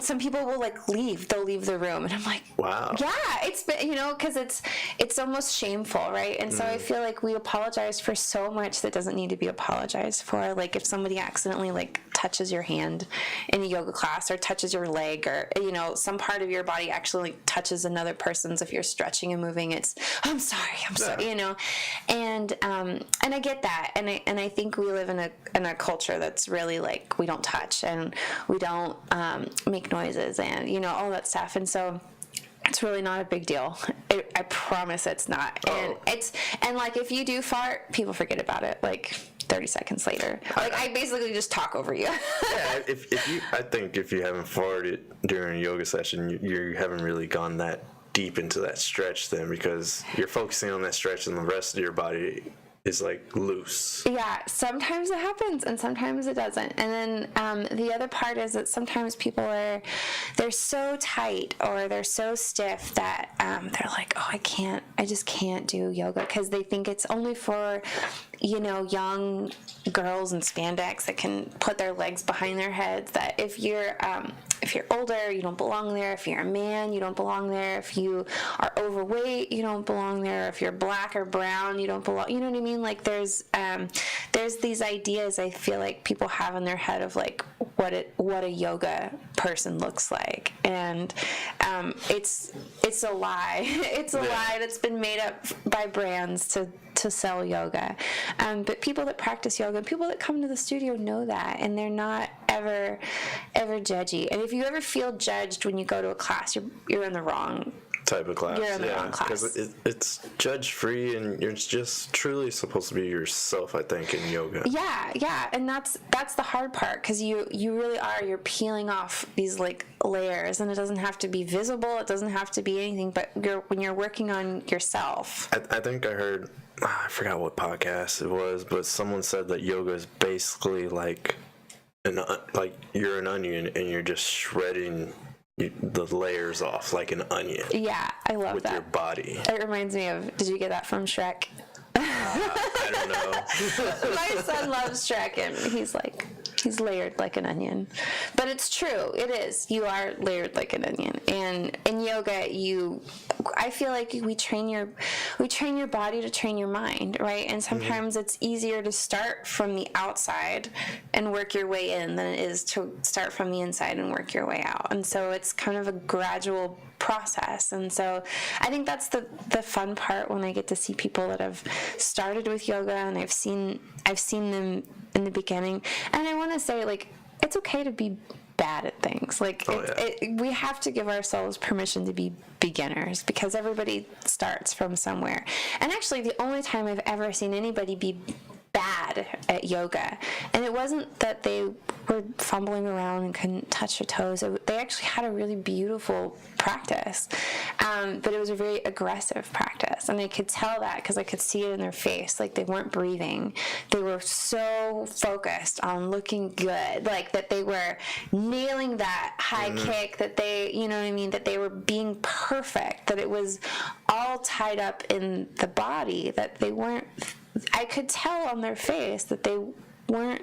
Speaker 2: some people will like leave. They'll leave the room, and I'm like,
Speaker 1: wow,
Speaker 2: yeah, it's because it's almost shameful, right? And so I feel like we apologize for so much that doesn't need to be apologized for. Like if somebody accidentally like touches your hand in a yoga class, or touches your leg, or some part of your body actually touches another person's, if you're stretching and moving, I'm sorry, and I get that, and I think we live in a culture that's really like, we don't touch, and we don't make noises, and all that stuff, and so it's really not a big deal. I promise it's not. And like if you do fart, people forget about it like 30 seconds later. Like I basically just talk over you.
Speaker 1: Yeah, I think if you haven't farted during a yoga session, you haven't really gone that deep into that stretch then, because you're focusing on that stretch and the rest of your body is like loose.
Speaker 2: Yeah, sometimes it happens and sometimes it doesn't. And then the other part is that sometimes people they're so tight or they're so stiff that they're like, oh, I just can't do yoga, because they think it's only for young girls in spandex that can put their legs behind their heads, that if you're older, you don't belong there. If you're a man, you don't belong there. If you are overweight, you don't belong there. If you're black or brown, you don't belong. You know what I mean? Like there's these ideas I feel like people have in their head of like what a yoga person looks like, and it's a lie. It's a lie that's been made up by brands to sell yoga. But people that practice yoga, people that come to the studio know that, and they're not ever judgy. And if you ever feel judged when you go to a class, you're in the wrong
Speaker 1: type of class.
Speaker 2: You're in the wrong class.
Speaker 1: Because it's judge free, and you're just truly supposed to be yourself, I think, in yoga.
Speaker 2: Yeah, and that's the hard part, because you really are. You're peeling off these like layers, and it doesn't have to be visible. It doesn't have to be anything. But when you're working on yourself,
Speaker 1: I think I heard. I forgot what podcast it was, but someone said that yoga is basically like you're an onion and you're just shredding the layers off like an onion.
Speaker 2: Yeah, I love
Speaker 1: with
Speaker 2: that.
Speaker 1: With your body.
Speaker 2: It reminds me of, did you get that from Shrek?
Speaker 1: I don't know.
Speaker 2: My son loves Shrek, and he's layered like an onion. But it's true. It is. You are layered like an onion. And in yoga, I feel like we train your body to train your mind, right? And sometimes it's easier to start from the outside and work your way in than it is to start from the inside and work your way out. And so it's kind of a gradual process. And so I think that's the fun part when I get to see people that have started with yoga, and I've seen them in the beginning. And I want to say, like, it's okay to be bad at things. Like, we have to give ourselves permission to be beginners, because everybody starts from somewhere. And actually, the only time I've ever seen anybody be bad at yoga, and it wasn't that they were fumbling around and couldn't touch their toes. They actually had a really beautiful practice, but it was a very aggressive practice, and I could tell that because I could see it in their face. Like, they weren't breathing. They were so focused on looking good, like that they were nailing that high kick, that they, you know what I mean, that they were being perfect, that it was all tied up in the body, that they weren't, I could tell on their face that they weren't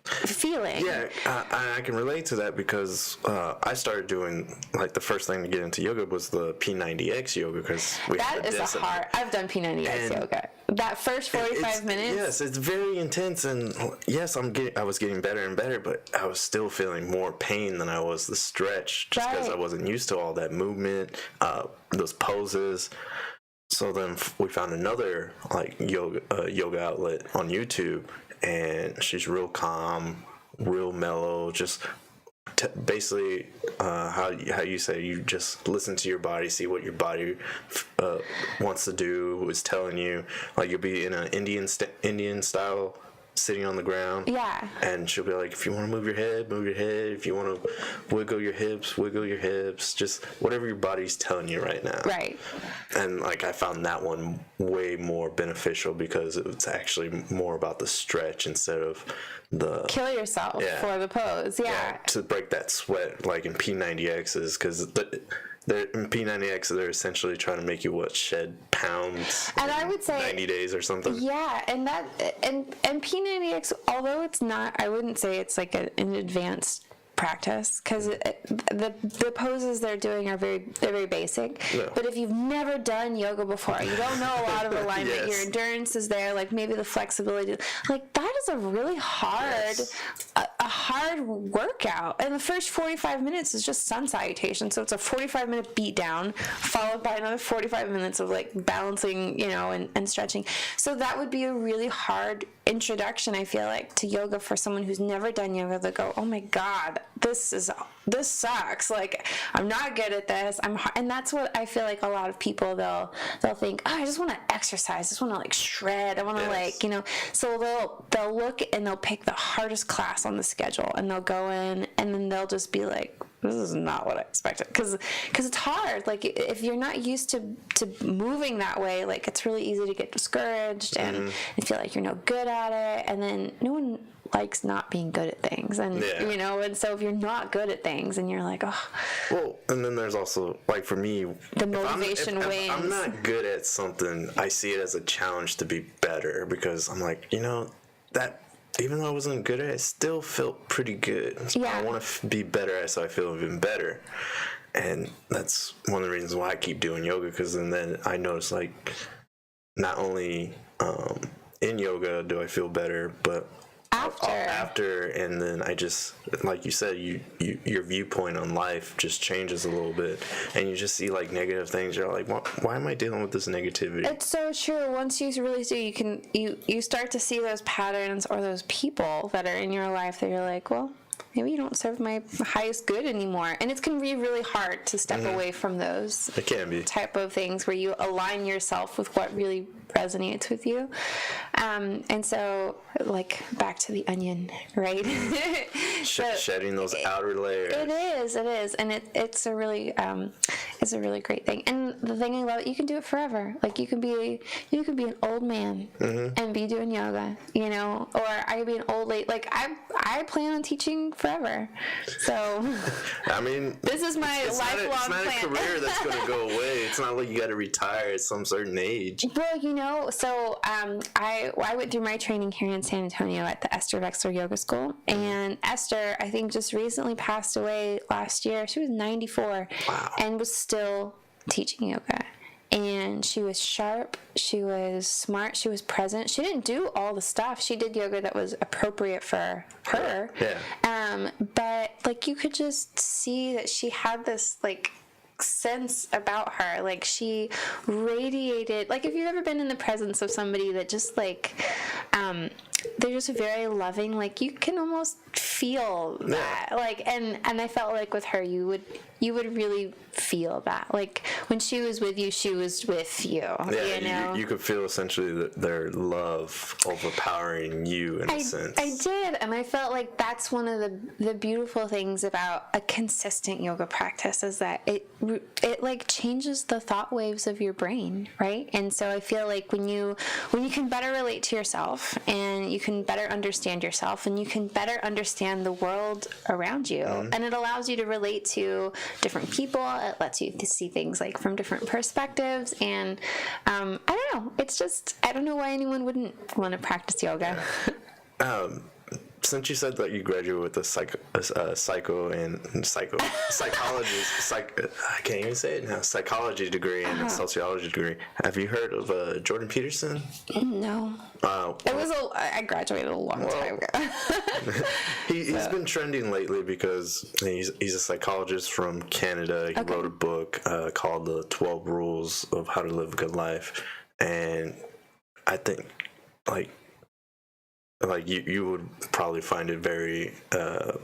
Speaker 2: feeling.
Speaker 1: Yeah, I can relate to that, because I started doing, like, the first thing to get into yoga was the P90X yoga, because
Speaker 2: that is a hard. I've done P90X yoga. That first 45 minutes.
Speaker 1: Yes, it's very intense, and yes, I was getting better and better, but I was still feeling more pain than I was the stretch, just because I wasn't used to all that movement, those poses. So then we found another like yoga outlet on YouTube, and she's real calm, real mellow, just basically how you say, you just listen to your body, see what your body wants to do, is telling you. Like, you'll be in an Indian style, sitting on the ground.
Speaker 2: Yeah.
Speaker 1: And she'll be like, if you want to move your head, move your head. If you want to wiggle your hips. Just whatever your body's telling you right now.
Speaker 2: Right.
Speaker 1: And, like, I found that one way more beneficial, because it's actually more about the stretch instead of the...
Speaker 2: Kill yourself for the pose. Yeah.
Speaker 1: To break that sweat, like in P90Xs, because... in P90X, they're essentially trying to make you shed pounds.
Speaker 2: And I would say
Speaker 1: 90 days or something.
Speaker 2: Yeah, and P90X, although it's not, I wouldn't say it's like an advanced practice, because the poses they're doing are very basic. Yeah. But if you've never done yoga before, you don't know a lot of alignment. Your endurance is there, like maybe the flexibility. Like, that is a really hard, a hard workout. And the first 45 minutes is just sun salutation. So it's a 45-minute beat down, followed by another 45 minutes of like balancing, and stretching. So that would be a really hard introduction, I feel like, to yoga for someone who's never done yoga. They go, oh my God, this sucks. Like, I'm not good at this. And that's what I feel like a lot of people, they'll think, oh, I just want to exercise. I just want to like shred. I want to so they'll look and they'll pick the hardest class on the schedule, and they'll go in, and then they'll just be like, this is not what I expected, because it's hard. Like, if you're not used to moving that way, like, it's really easy to get discouraged and feel like you're no good at it, and then no one likes not being good at things, and you know, and so if you're not good at things and you're like, oh,
Speaker 1: well, and then there's also, like, for me,
Speaker 2: the motivation wins.
Speaker 1: If I'm not good at something, I see it as a challenge to be better, because I'm like, you know, that even though I wasn't good at it, it still felt pretty good. I want to be better at it, so I feel even better. And that's one of the reasons why I keep doing yoga, because then I notice, like, not only in yoga do I feel better, but after, and then I just, like you said, your viewpoint on life just changes a little bit, and you just see, like, negative things. You're like, why am I dealing with this negativity?
Speaker 2: It's so true. Once you really do, you start to see those patterns or those people that are in your life that you're like, well, maybe you don't serve my highest good anymore. And it can be really hard to step away from those.
Speaker 1: It can be.
Speaker 2: Type of things where you align yourself with what really resonates with you. And so, like, back to the onion, right?
Speaker 1: Shedding those outer layers.
Speaker 2: It is. And it's a really great thing. And the thing about it, you can do it forever. Like, you can be an old man and be doing yoga, you know, or I could be an old lady. Like, I plan on teaching forever. So, I mean, this is my lifelong plan.
Speaker 1: It's not a career that's going to go away. It's not like you got to retire at some certain age.
Speaker 2: Well, you know, so I went through my training here in San Antonio at the Esther Vexler Yoga School, and Esther, I think, just recently passed away last year. She was 94 and was still teaching yoga. And she was sharp, she was smart, she was present. She didn't do all the stuff. She did yoga that was appropriate for her. Yeah. But, like, you could just see that she had this, like, sense about her. Like, she radiated, like, if you've ever been in the presence of somebody that just, like, they're just very loving, like, you can almost feel that. Like, and I felt like with her, you would really feel that. Like, when she was with you, she was with you.
Speaker 1: Yeah,
Speaker 2: you know?
Speaker 1: You could feel essentially their love overpowering you in a sense.
Speaker 2: I did, and I felt like that's one of the beautiful things about a consistent yoga practice, is that it like changes the thought waves of your brain, right? And so I feel like when you can better relate to yourself, and you can better understand yourself, and you can better understand the world around you, and it allows you to relate to different people. It lets you to see things, like, from different perspectives, and I don't know. It's just, I don't know why anyone wouldn't want to practice yoga.
Speaker 1: Since you said that you graduated with a I can't even say it now, psychology degree and a sociology degree, have you heard of Jordan Peterson?
Speaker 2: No. I graduated a long time ago.
Speaker 1: He's been trending lately because he's a psychologist from Canada. He wrote a book called The 12 Rules of How to Live a Good Life, and I think, like you would probably find it very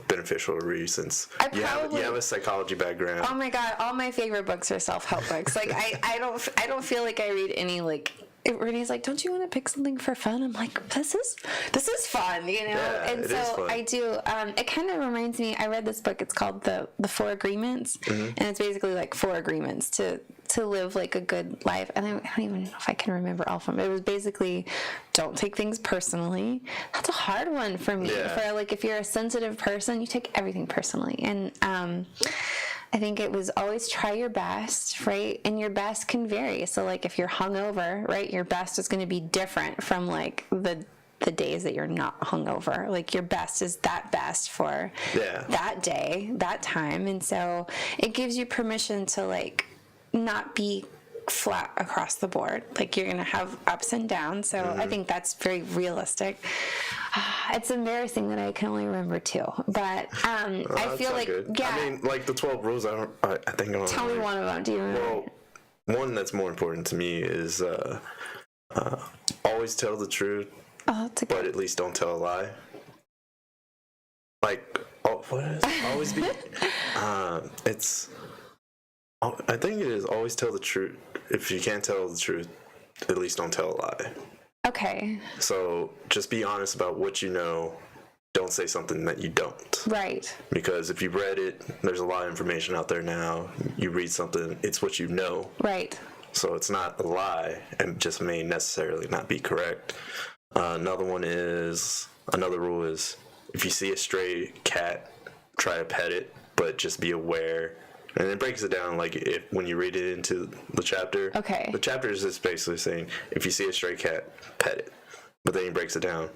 Speaker 1: beneficial to read, since you have a psychology background.
Speaker 2: Oh my God, all my favorite books are self-help books. Like, I don't feel like I read any, like, Renee's like, don't you want to pick something for fun? I'm like, this is fun, you know?
Speaker 1: Yeah,
Speaker 2: and so I do. It kind of reminds me, I read this book, it's called The 4 Agreements, and it's basically like 4 agreements to live, like, a good life. And I don't even know if I can remember all of them. It was basically, don't take things personally. That's a hard one for me. Yeah. For, like, if you're a sensitive person, you take everything personally. And I think it was always try your best, right? And your best can vary. So, like, if you're hungover, right, your best is going to be different from, like, the days that you're not hungover. Like, your best is that best for that day, that time. And so it gives you permission to, like, not be flat across the board. Like, you're going to have ups and downs. So I think that's very realistic. It's embarrassing that I can only remember 2, but I feel like
Speaker 1: good. I mean, like, the 12 rules. I think I don't.
Speaker 2: Tell me one of them. Do you remember?
Speaker 1: Well, one that's more important to me is always tell the truth, but at least don't tell a lie. Like, what is it? Always be. I think it is always tell the truth. If you can't tell the truth, at least don't tell a lie.
Speaker 2: Okay.
Speaker 1: So just be honest about what you know. Don't say something that you don't.
Speaker 2: Right.
Speaker 1: Because if you read it, there's a lot of information out there now. You read something, it's what you know.
Speaker 2: Right.
Speaker 1: So it's not a lie, and just may necessarily not be correct. Another one is another rule is if you see a stray cat, try to pet it, but just be aware. And it breaks it down like when you read it into the chapter.
Speaker 2: Okay.
Speaker 1: The chapter is just basically saying if you see a stray cat, pet it. But then he breaks it down.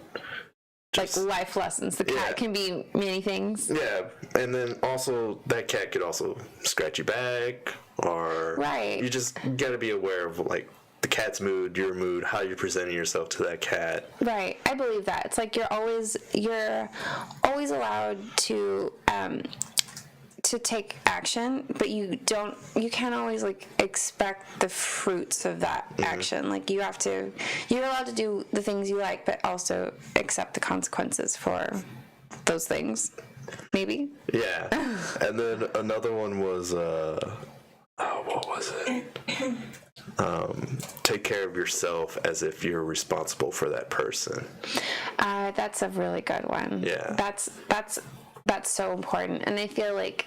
Speaker 2: Like life lessons. The cat can be many things.
Speaker 1: Yeah. And then also that cat could also scratch your back, or you just got to be aware of like the cat's mood, your mood, how you're presenting yourself to that cat.
Speaker 2: Right. I believe that. It's like you're always allowed to take action, but you can't always like expect the fruits of that action. Like you're allowed to do the things you like, but also accept the consequences for those things. Maybe. Yeah.
Speaker 1: And then another one was what was it? Take care of yourself as if you're responsible for that person.
Speaker 2: That's a really good one.
Speaker 1: Yeah.
Speaker 2: That's so important. And I feel like,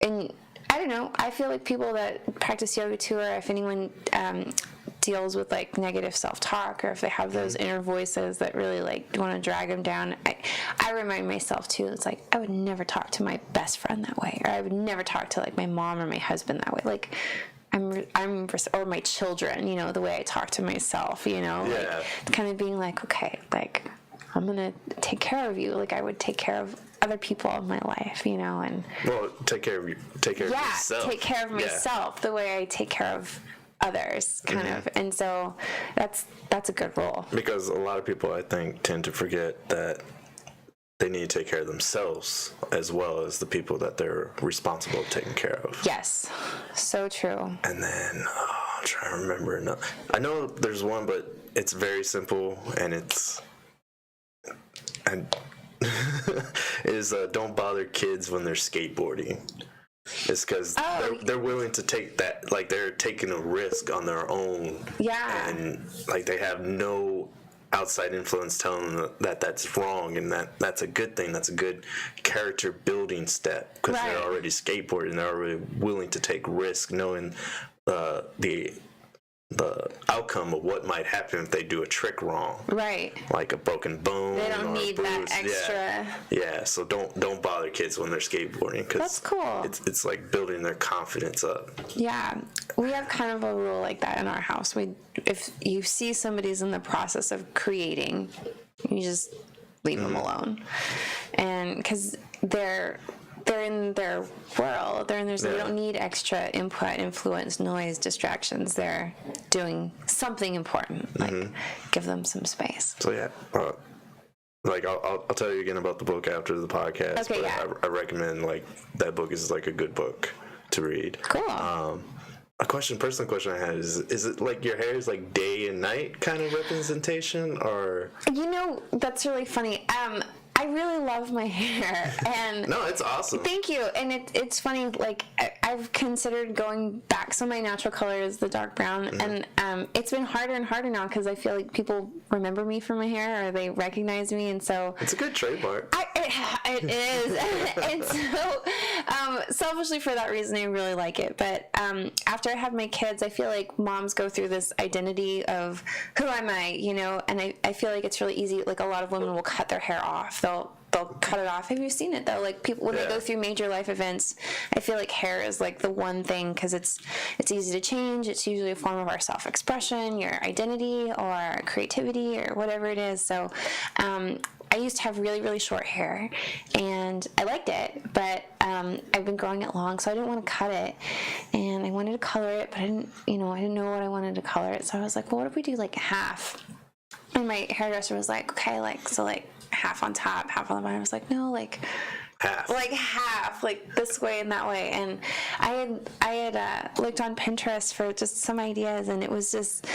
Speaker 2: and I don't know, I feel like people that practice yoga too, or if anyone deals with like negative self-talk, or if they have those inner voices that really like want to drag them down, I remind myself too, it's like I would never talk to my best friend that way, or I would never talk to like my mom or my husband that way. Like or my children, you know, the way I talk to myself, you know, like kind of being like, okay, like I'm gonna take care of you like I would take care of other people in my life, you know. And
Speaker 1: take care of yourself.
Speaker 2: Take care of myself the way I take care of others, kind of. And so that's a good rule,
Speaker 1: because a lot of people I think tend to forget that they need to take care of themselves as well as the people that they're responsible for taking care of.
Speaker 2: Yes, so true. And
Speaker 1: then I'm trying to remember. I know there's one, but it's very simple, and is don't bother kids when they're skateboarding. It's because they're willing to take that, like they're taking a risk on their own. Yeah. And like they have no outside influence telling them that that's wrong, and that's a good thing. That's a good character building step, because they're already skateboarding. They're already willing to take risk, knowing the outcome of what might happen if they do a trick wrong. Right. Like a broken bone.
Speaker 2: They don't need that extra.
Speaker 1: Yeah. So don't bother kids when they're skateboarding, because
Speaker 2: that's cool.
Speaker 1: It's like building their confidence up.
Speaker 2: Yeah. We have kind of a rule like that in our house. If you see somebody's in the process of creating, you just leave them alone. And because they're in their world. They don't need extra input, influence, noise, distractions. They're doing something important. Like, give them some space.
Speaker 1: So yeah, like I'll tell you again about the book after the podcast. Okay, but I recommend like that book is like a good book to read. Cool. Personal question I had is it like your hair is like day and night kind of representation, or?
Speaker 2: You know, that's really funny. I really love my hair, and
Speaker 1: no, it's awesome.
Speaker 2: Thank you. And it's funny. Like I've considered going back. So my natural color is the dark brown, and it's been harder and harder now because I feel like people remember me for my hair, or they recognize me, and so
Speaker 1: it's a good trademark.
Speaker 2: It is, and so selfishly for that reason, I really like it. But after I have my kids, I feel like moms go through this identity of who am I, you know, and I feel like it's really easy. Like a lot of women will cut their hair off. They'll cut it off. Have you seen it though? Like people when they go through major life events, I feel like hair is like the one thing, because it's easy to change. It's usually a form of our self-expression, your identity, or creativity, or whatever it is. So I used to have really, really short hair, and I liked it, but I've been growing it long, so I didn't want to cut it, and I wanted to color it, but I didn't know what I wanted to color it. So I was like, well, what if we do like half? And my hairdresser was like, okay, like half on top, half on the bottom. I was like, no, like half, like this way and that way. And I had looked on Pinterest for just some ideas, and it was just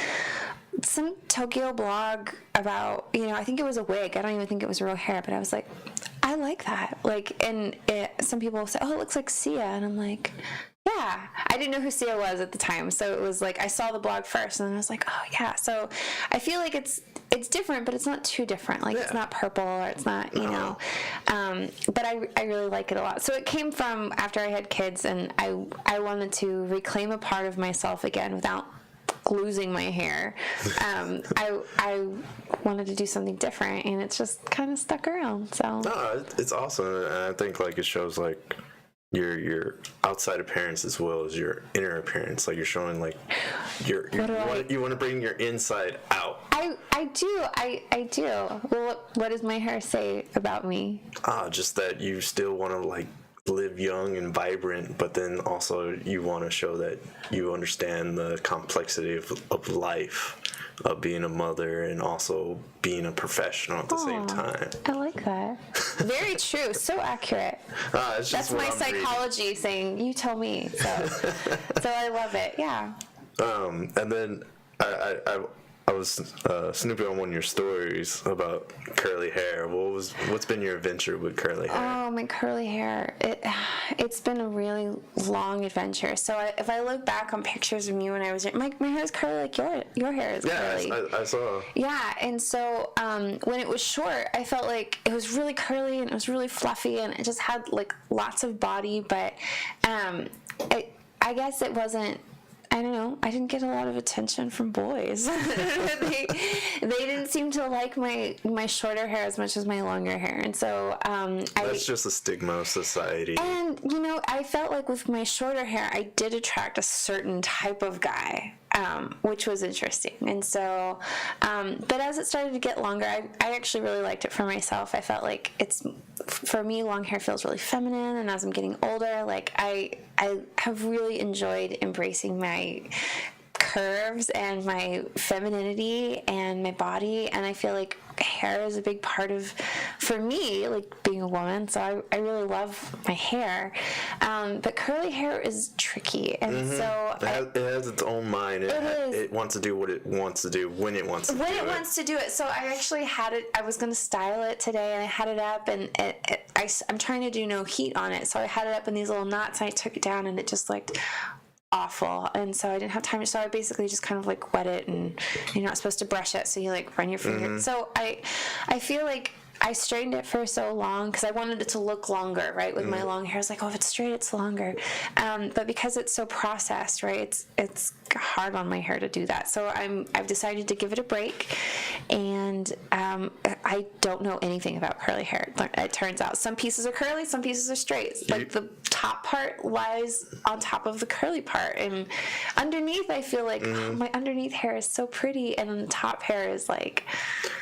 Speaker 2: some Tokyo blog about, you know, I think it was a wig. I don't even think it was real hair, but I was like, I like that. Like, and some people say, oh, it looks like Sia, and I'm like, yeah, I didn't know who Sia was at the time, so it was like I saw the blog first, and then I was like, oh yeah. So I feel like it's different, but it's not too different. Like it's not purple, or it's not, you know. But I really like it a lot. So it came from after I had kids, and I wanted to reclaim a part of myself again without losing my hair, I wanted to do something different, and it's just kind of stuck around. So
Speaker 1: no, it's awesome, and I think like it shows like your outside appearance as well as your inner appearance. Like you're showing like you want to bring your inside out.
Speaker 2: I do. Well, what does my hair say about me?
Speaker 1: Just that you still want to like live young and vibrant, but then also you want to show that you understand the complexity of life, of being a mother and also being a professional at the same time.
Speaker 2: I like that. Very true. So accurate. That's my psychology saying, you tell me. So I love it. Yeah.
Speaker 1: And then I was snooping on one of your stories about curly hair. What's been your adventure with curly hair?
Speaker 2: Oh, my curly hair. It's been a really long adventure. So if I look back on pictures of me when I was my hair is curly like your hair is curly.
Speaker 1: Yeah, I saw.
Speaker 2: Yeah, and so when it was short, I felt like it was really curly and it was really fluffy and it just had like lots of body, but I guess it wasn't. I don't know. I didn't get a lot of attention from boys. they didn't seem to like my shorter hair as much as my longer hair, and so
Speaker 1: that's just a stigma of society.
Speaker 2: And I felt like with my shorter hair, I did attract a certain type of guy, which was interesting. And so, but as it started to get longer, I actually really liked it for myself. I felt like for me, long hair feels really feminine, and as I'm getting older, like I have really enjoyed embracing my curves and my femininity and my body, and I feel like hair is a big part of, for me, like being a woman, so I really love my hair, but curly hair is tricky, and so
Speaker 1: it has its own mind. It wants to do what it wants to do when it wants to do it. When it
Speaker 2: wants to do it. So I actually had it, I was going to style it today, and I had it up, and I'm trying to do no heat on it, so I had it up in these little knots, and I took it down, and it just looked awful, and so I didn't have time, so I basically just kind of like wet it, and you're not supposed to brush it, so you like run your finger. So I feel like I straightened it for so long because I wanted it to look longer, right? With my long hair, I was like, oh, if it's straight, it's longer. But because it's so processed, right? It's hard on my hair to do that. So I've decided to give it a break, and I don't know anything about curly hair. It turns out some pieces are curly, some pieces are straight. Like the top part lies on top of the curly part, and underneath, I feel like my underneath hair is so pretty, and then the top hair is like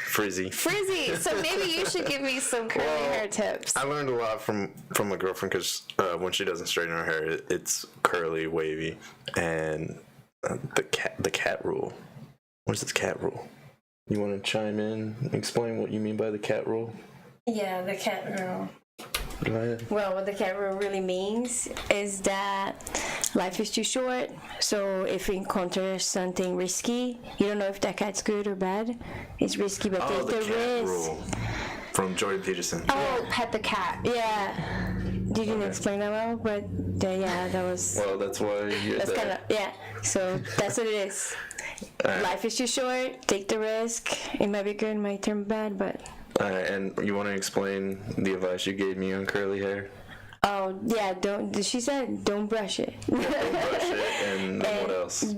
Speaker 1: frizzy.
Speaker 2: So maybe you should give me some curly hair tips.
Speaker 1: I learned a lot from my girlfriend because when she doesn't straighten her hair, it's curly, wavy, and the cat rule. What is this cat rule? You want to chime in and explain what you mean by the cat rule?
Speaker 3: Yeah, the cat rule.
Speaker 1: Go ahead.
Speaker 3: Well, what the cat rule really means is that life is too short, so if you encounter something risky, you don't know if that cat's good or bad. It's risky, but take the
Speaker 1: cat
Speaker 3: risk.
Speaker 1: Rule from Jordan Peterson.
Speaker 2: Oh, pet the cat.
Speaker 3: Yeah. Didn't explain that well, but that was.
Speaker 1: Well, that's why you're
Speaker 3: that's
Speaker 1: there.
Speaker 3: kind of So that's what it is. Life is too short. Take the risk. It might be good, it might turn bad, but.
Speaker 1: And you want to explain the advice you gave me on curly hair?
Speaker 3: Oh yeah, she said don't brush it.
Speaker 1: Don't brush it, and what else?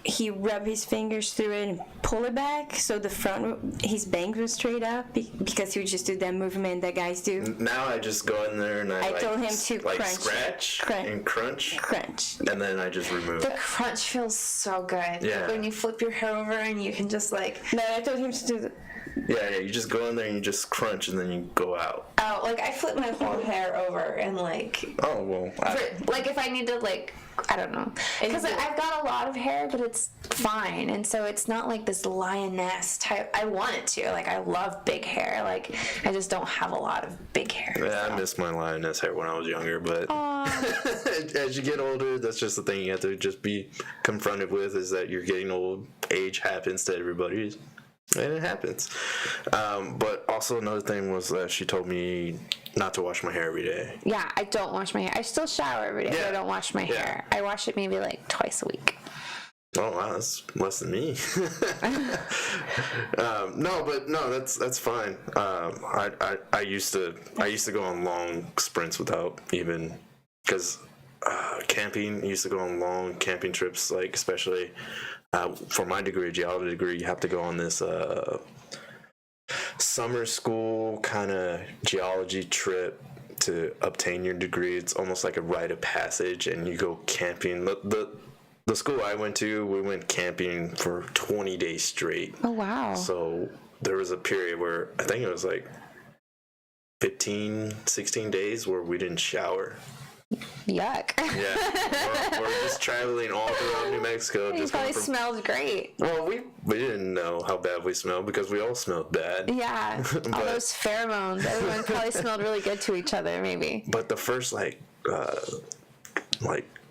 Speaker 1: He rubbed his fingers through it and pull it back so the front, his bangs were straight up because he would just do that movement that guys do. Now I just go in there and I
Speaker 3: told him to
Speaker 1: scratch and crunch,
Speaker 3: and
Speaker 1: then I just remove.
Speaker 2: The crunch feels so good.
Speaker 1: Yeah.
Speaker 2: Like when you flip your hair over and you can just like.
Speaker 3: No, I told him to do the.
Speaker 1: Yeah, you just go in there and you just crunch and then you go out.
Speaker 2: Oh, like I flip my whole hair over and like.
Speaker 1: Oh well.
Speaker 2: Like if I need to like. I don't know, because I've got a lot of hair, but it's fine, and so it's not like this lioness type. I want it to, like, I love big hair, like, I just don't have a lot of big hair.
Speaker 1: Yeah, so. I missed my lioness hair when I was younger, but as you get older, that's just the thing you have to just be confronted with, is that you're getting old. Age happens to everybody. And it happens. But also another thing was that she told me not to wash my hair every day.
Speaker 2: Yeah, I don't wash my hair. I still shower every day, but I don't wash my hair. I wash it maybe like twice a week.
Speaker 1: Oh wow, that's less than me. That's fine. I used to go on long sprints without even, because camping. I used to go on long camping trips, like especially for my degree, geology degree. You have to go on this summer school kind of geology trip to obtain your degree. It's almost like a rite of passage, and you go camping. The school I went to, we went camping for 20 days straight.
Speaker 2: Oh, wow.
Speaker 1: So there was a period where I think it was like 15, 16 days where we didn't shower.
Speaker 2: Yuck.
Speaker 1: Yeah. We're just traveling all throughout New Mexico.
Speaker 2: You probably smelled great.
Speaker 1: Well, we didn't know how bad we smelled because we all smelled bad.
Speaker 2: Yeah. All those pheromones. Everyone probably smelled really good to each other, maybe.
Speaker 1: But the first, like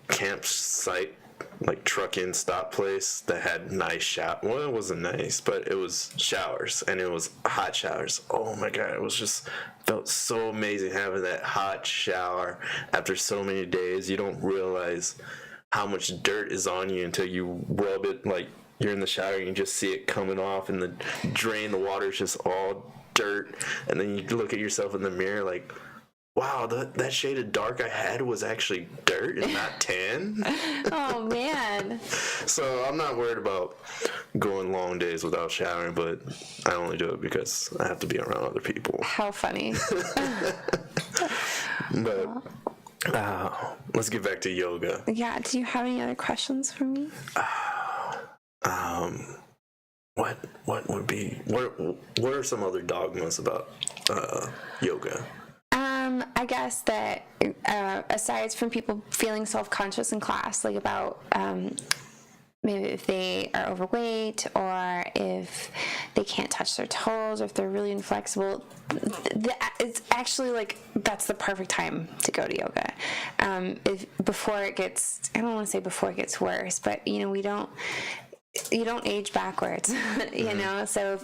Speaker 1: campsite, like truck-in stop place that had nice shower. Well, it wasn't nice, but it was showers, and it was hot showers. Oh my God, it was just felt so amazing having that hot shower after so many days. You don't realize how much dirt is on you until you rub it. Like you're in the shower and you just see it coming off, and the drain, the water is just all dirt, and then you look at yourself in the mirror like, wow, that shade of dark I had was actually dirt and not tan.
Speaker 2: Oh, man.
Speaker 1: So I'm not worried about going long days without showering, but I only do it because I have to be around other people.
Speaker 2: How funny.
Speaker 1: But let's get back to yoga.
Speaker 2: Yeah, do you have any other questions for me?
Speaker 1: What would be, what are some other dogmas about yoga?
Speaker 2: I guess that aside from people feeling self-conscious in class, like about maybe if they are overweight or if they can't touch their toes or if they're really inflexible, it's actually like that's the perfect time to go to yoga. Before it gets, I don't want to say before it gets worse, but you don't age backwards, you know? So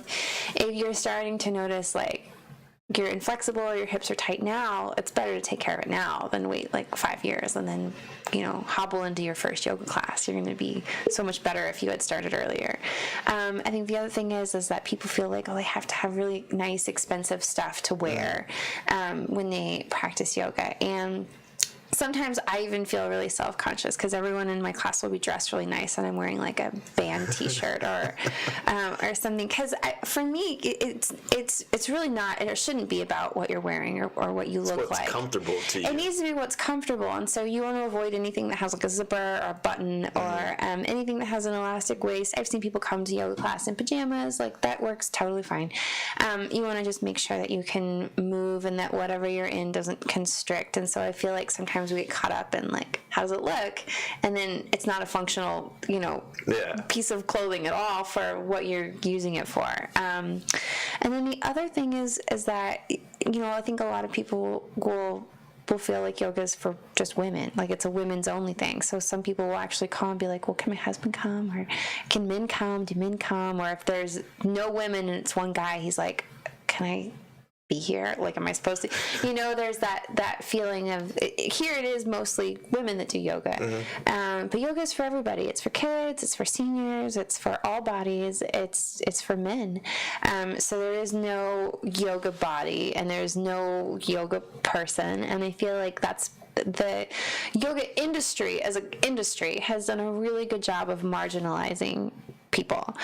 Speaker 2: if you're starting to notice like you're inflexible or your hips are tight now, it's better to take care of it now than wait like 5 years and then, hobble into your first yoga class. You're going to be so much better if you had started earlier. I think the other thing is that people feel like, they have to have really nice, expensive stuff to wear when they practice yoga. And sometimes I even feel really self-conscious because everyone in my class will be dressed really nice and I'm wearing like a band T-shirt or something. Because for me, it's really not. It shouldn't be about what you're wearing or what you look like.
Speaker 1: What's comfortable to you.
Speaker 2: It needs to be what's comfortable, and so you want to avoid anything that has like a zipper or a button or anything that has an elastic waist. I've seen people come to yoga class in pajamas. Like that works totally fine. You want to just make sure that you can move and that whatever you're in doesn't constrict. And so I feel like sometimes we get caught up in like, how does it look? And then it's not a functional, piece of clothing at all for what you're using it for. And then the other thing is that, I think a lot of people will feel like yoga is for just women, like it's a women's only thing. So some people will actually call and be like, well, can my husband come? Or can men come? Do men come? Or if there's no women and it's one guy, he's like, can I be here? Like, am I supposed to? There's that feeling of here it is mostly women that do yoga. But yoga is for everybody. It's for kids, it's for seniors, it's for all bodies, it's for men. So there is no yoga body and there's no yoga person. And I feel like that's the yoga industry as an industry has done a really good job of marginalizing people,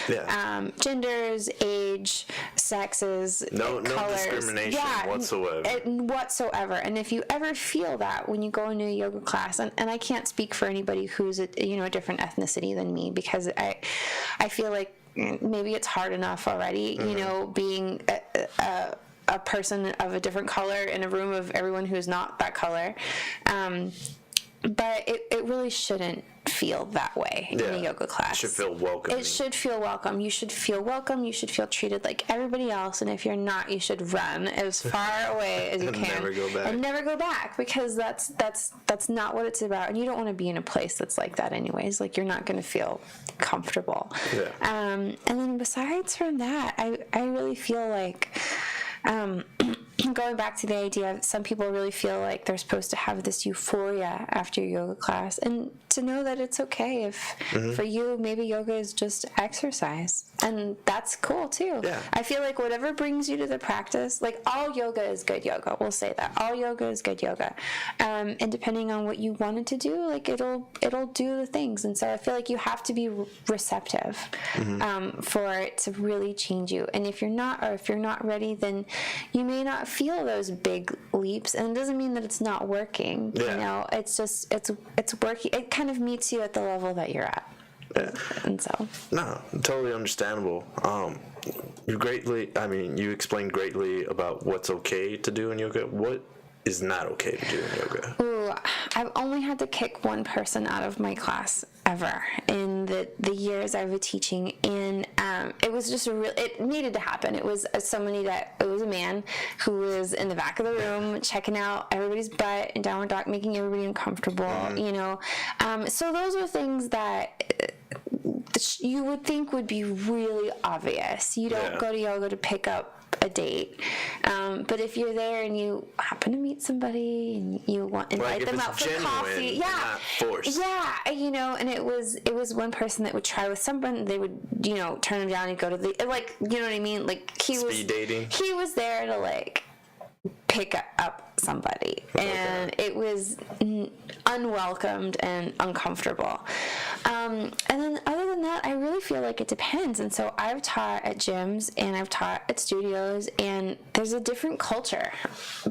Speaker 2: genders, age, sexes,
Speaker 1: no
Speaker 2: colors,
Speaker 1: discrimination whatsoever.
Speaker 2: And if you ever feel that when you go into a yoga class, and I can't speak for anybody who's a different ethnicity than me, because I feel like maybe it's hard enough already, being a person of a different color in a room of everyone who's not that color. But it really shouldn't feel that way in a yoga class.
Speaker 1: It should feel welcoming.
Speaker 2: It should feel welcome. You should feel welcome. You should feel treated like everybody else. And if you're not, you should run as far away as you can. And never go back, because that's not what it's about. And you don't want to be in a place that's like that anyways. Like, you're not going to feel comfortable. Yeah. And then besides from that, I really feel like going back to the idea, some people really feel like they're supposed to have this euphoria after yoga class, and to know that it's okay if for you maybe yoga is just exercise, and that's cool too.
Speaker 1: Yeah.
Speaker 2: I feel like whatever brings you to the practice, like all yoga is good yoga, we'll say that all yoga is good yoga, and depending on what you wanted to do, like it'll do the things. And so I feel like you have to be receptive for it to really change you. And if you're not ready, then you may not feel those big leaps, and it doesn't mean that it's not working.
Speaker 1: Yeah.
Speaker 2: You know, it's just it's working. It kind of meets you at the level that you're at.
Speaker 1: Yeah.
Speaker 2: And so
Speaker 1: No, totally understandable. You explained greatly about what's okay to do in yoga. What is not okay to do in yoga?
Speaker 2: Ooh, I've only had to kick one person out of my class ever in the years I was teaching, and it was just it needed to happen. It was it was a man who was in the back of the room checking out everybody's butt and downward dog, making everybody uncomfortable, you know. So those are things that you would think would be really obvious. You don't go to yoga to pick up a date, but if you're there and you happen to meet somebody and you invite them out for coffee,
Speaker 1: not forced.
Speaker 2: you know, and it was one person that would try with someone, they would, you know, turn them down and go to the, like, you know what I mean, like
Speaker 1: Speed dating.
Speaker 2: He was there to like pick up somebody, and it was unwelcomed and uncomfortable. And then other than that, I really feel like it depends. And so I've taught at gyms and I've taught at studios, and there's a different culture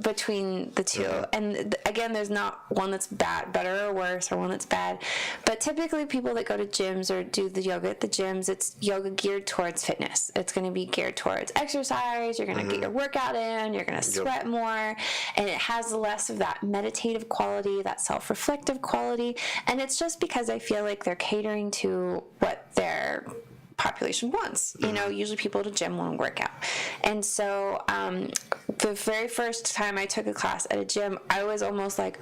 Speaker 2: between the two. And again, there's not one that's better or worse, or one that's bad. But typically people that go to gyms or do the yoga at the gyms, it's yoga geared towards fitness. It's going to be geared towards exercise. You're going to get your workout in. You're going to sweat more. And it has less of that meditative quality, that self-reflective quality. And it's just because I feel like they're catering to what their population wants. You know, usually people at a gym want to work out. And so the very first time I took a class at a gym, I was almost like,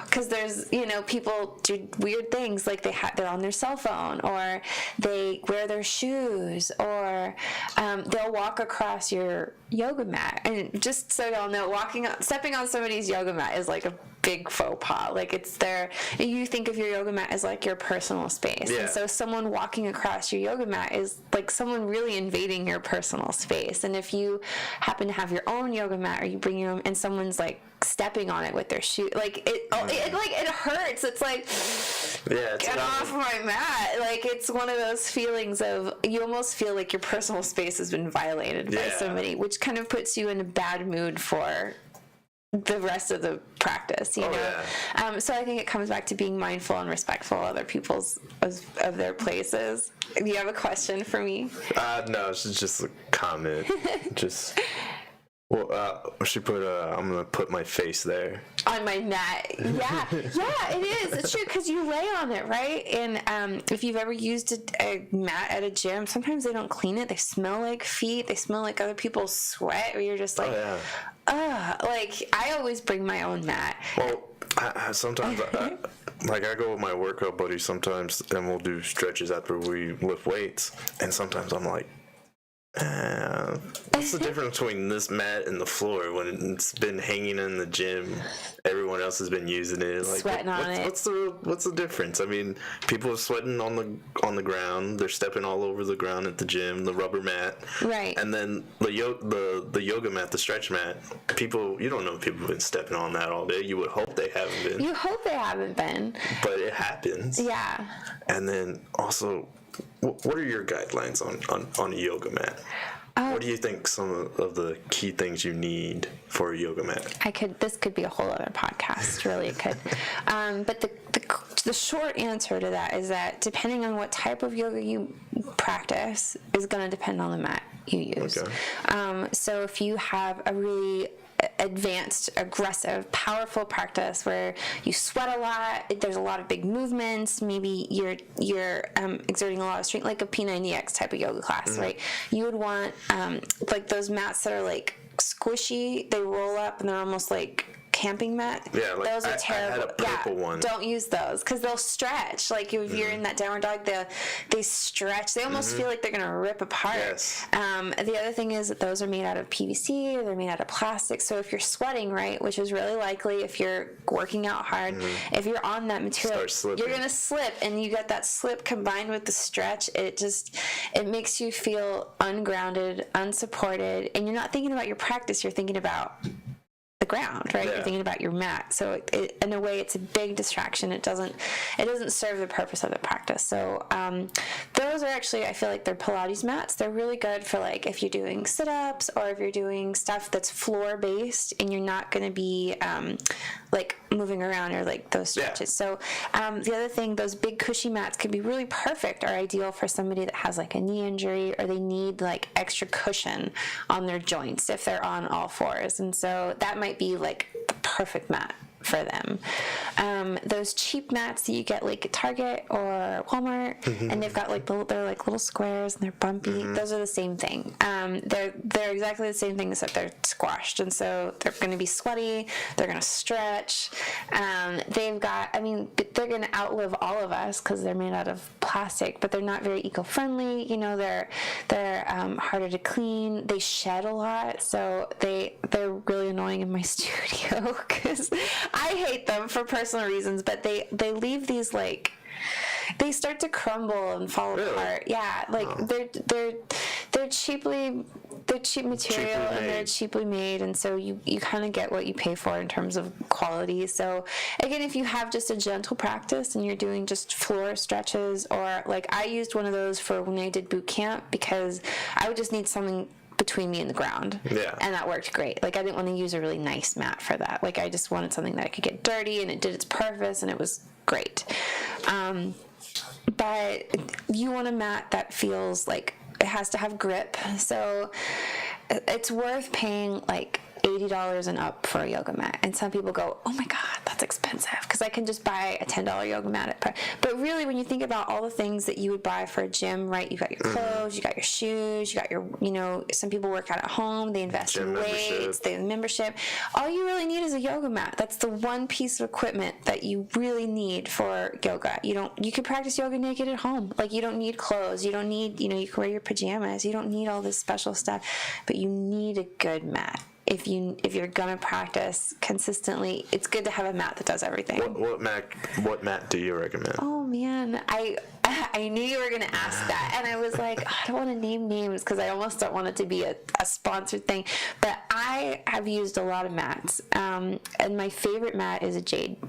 Speaker 2: because there's, you know, people do weird things, like they're on their cell phone, or they wear their shoes, or they'll walk across your yoga mat. And just so y'all know, stepping on somebody's yoga mat is like a big faux pas. Like, it's there, you think of your yoga mat as like your personal space.
Speaker 1: Yeah.
Speaker 2: And so someone walking across your yoga mat is like someone really invading your personal space. And if you happen to have your own yoga mat, or you bring your own, and someone's like stepping on it with their shoe, like it hurts. It's like, get off my mat. Like, it's one of those feelings of, you almost feel like your personal space has been violated by somebody, which kind of puts you in a bad mood for the rest of the practice, you know. So I think it comes back to being mindful and respectful of other people's of their places. Do you have a question for me?
Speaker 1: No, it's just a comment. She put I'm gonna put my face there
Speaker 2: on my mat. Yeah, it is. It's true, because you lay on it, right? And if you've ever used a mat at a gym, sometimes they don't clean it. They smell like feet. They smell like other people's sweat. Or you're just like, like, I always bring my own mat.
Speaker 1: Well, sometimes I go with my workout buddy sometimes, and we'll do stretches after we lift weights, and sometimes I'm like, what's the difference between this mat and the floor when it's been hanging in the gym? Everyone else has been using it. Like,
Speaker 2: sweating on it.
Speaker 1: What's the difference? I mean, people are sweating on the ground. They're stepping all over the ground at the gym, the rubber mat.
Speaker 2: Right.
Speaker 1: And then the yoga mat, the stretch mat. You don't know if people have been stepping on that all day. You would hope they haven't been.
Speaker 2: You hope they haven't been.
Speaker 1: But it happens.
Speaker 2: Yeah.
Speaker 1: And then also, what are your guidelines on a yoga mat? What do you think some of the key things you need for a yoga mat?
Speaker 2: This could be a whole other podcast, really, it could. But the short answer to that is that depending on what type of yoga you practice is going to depend on the mat you use. Okay. So if you have a really advanced, aggressive, powerful practice where you sweat a lot, there's a lot of big movements, maybe you're exerting a lot of strength, like a P90X type of yoga class, right? You would want like those mats that are like squishy, they roll up and they're almost like camping mat.
Speaker 1: Yeah, like
Speaker 2: those are
Speaker 1: I
Speaker 2: terrible.
Speaker 1: had a purple one.
Speaker 2: Don't use those because they'll stretch. Like if you're in that downward dog, they stretch. They almost feel like they're gonna rip apart.
Speaker 1: Yes.
Speaker 2: The other thing is that those are made out of PVC or they're made out of plastic. So if you're sweating, right, which is really likely if you're working out hard, if you're on that material, you're gonna slip, and you get that slip combined with the stretch. It makes you feel ungrounded, unsupported, and you're not thinking about your practice. You're thinking about the ground, right?
Speaker 1: Yeah.
Speaker 2: You're thinking about your mat. So in a way, it's a big distraction. It doesn't serve the purpose of the practice. So those are actually, I feel like they're Pilates mats. They're really good for like if you're doing sit-ups or if you're doing stuff that's floor based and you're not going to be like moving around or like those stretches.
Speaker 1: Yeah.
Speaker 2: So the other thing, those big cushy mats could be really perfect or ideal for somebody that has like a knee injury or they need like extra cushion on their joints if they're on all fours. And so that might be like the perfect mat for them. Those cheap mats that you get like at Target or Walmart, and they've got like they're like little squares and they're bumpy. Those are the same thing. They're exactly the same thing except they're squashed, and so they're going to be sweaty. They're going to stretch. They've got, I mean, they're going to outlive all of us because they're made out of plastic, but they're not very eco-friendly. You know, they're harder to clean. They shed a lot, so they're really annoying in my studio because I hate them for personal reasons, but they leave these like they start to crumble and fall apart. Yeah, like they're cheap material and they're cheaply made, and so you kind of get what you pay for in terms of quality. So again, if you have just a gentle practice and you're doing just floor stretches, or like I used one of those for when I did boot camp because I would just need something between me and the ground.
Speaker 1: Yeah. And
Speaker 2: that worked great. Like I didn't want to use a really nice mat for that. Like I just wanted something that I could get dirty and it did its purpose and it was great. But you want a mat that feels like it has to have grip. So it's worth paying like $80 and up for a yoga mat. And some people go, oh my God, that's expensive, because I can just buy a $10 yoga mat. But really, when you think about all the things that you would buy for a gym, right? You got your clothes, you got your shoes, you got your, some people work out at home, they invest in weights, they have membership. All you really need is a yoga mat. That's the one piece of equipment that you really need for yoga. You can practice yoga naked at home. Like you don't need clothes. You don't need, you can wear your pajamas. You don't need all this special stuff, but you need a good mat. If you're gonna practice consistently, it's good to have a mat that does everything.
Speaker 1: What mat do you recommend?
Speaker 2: Oh man, I knew you were gonna ask that, and I was like, I don't want to name names because I almost don't want it to be a sponsored thing. But I have used a lot of mats, and my favorite mat is a jade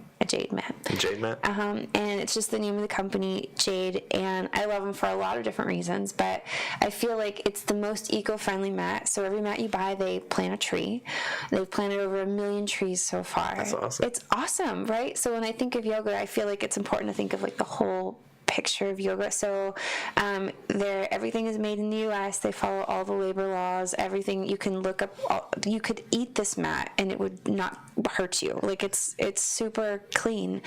Speaker 2: mat.
Speaker 1: A jade mat?
Speaker 2: And it's just the name of the company, Jade, and I love them for a lot of different reasons. But I feel like it's the most eco-friendly mat. So every mat you buy, they plant a tree. They've planted over 1 million trees so far.
Speaker 1: That's awesome.
Speaker 2: It's awesome, right? So when I think of yoga, I feel like it's important to think of like the whole picture of yoga. So everything is made in the U.S. They follow all the labor laws. Everything you can look up. You could eat this mat and it would not hurt you. Like it's super clean.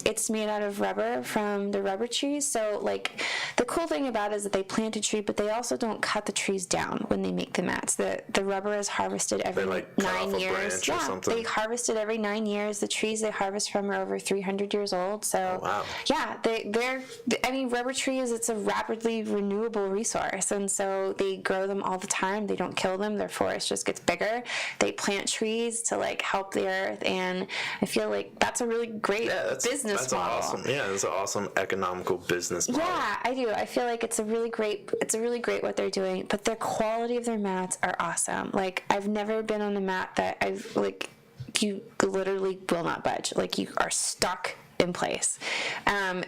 Speaker 2: It's made out of rubber from the rubber trees. So like the cool thing about it is that they plant a tree, but they also don't cut the trees down when they make the mats. The rubber is harvested every 9 years. Yeah, they harvest it every 9 years. The trees they harvest from are over 300 years old. So yeah, rubber trees, it's a rapidly renewable resource, and so they grow them all the time. They don't kill them. Their forest just gets bigger. They plant trees to like help the earth, and I feel like that's a really great business model.
Speaker 1: Awesome. Yeah, it's an awesome economical business model.
Speaker 2: Yeah, I do. I feel like it's a really great what they're doing, but their quality of their mats are awesome. Like I've never been on a mat that I've like you literally will not budge. Like you are stuck in place.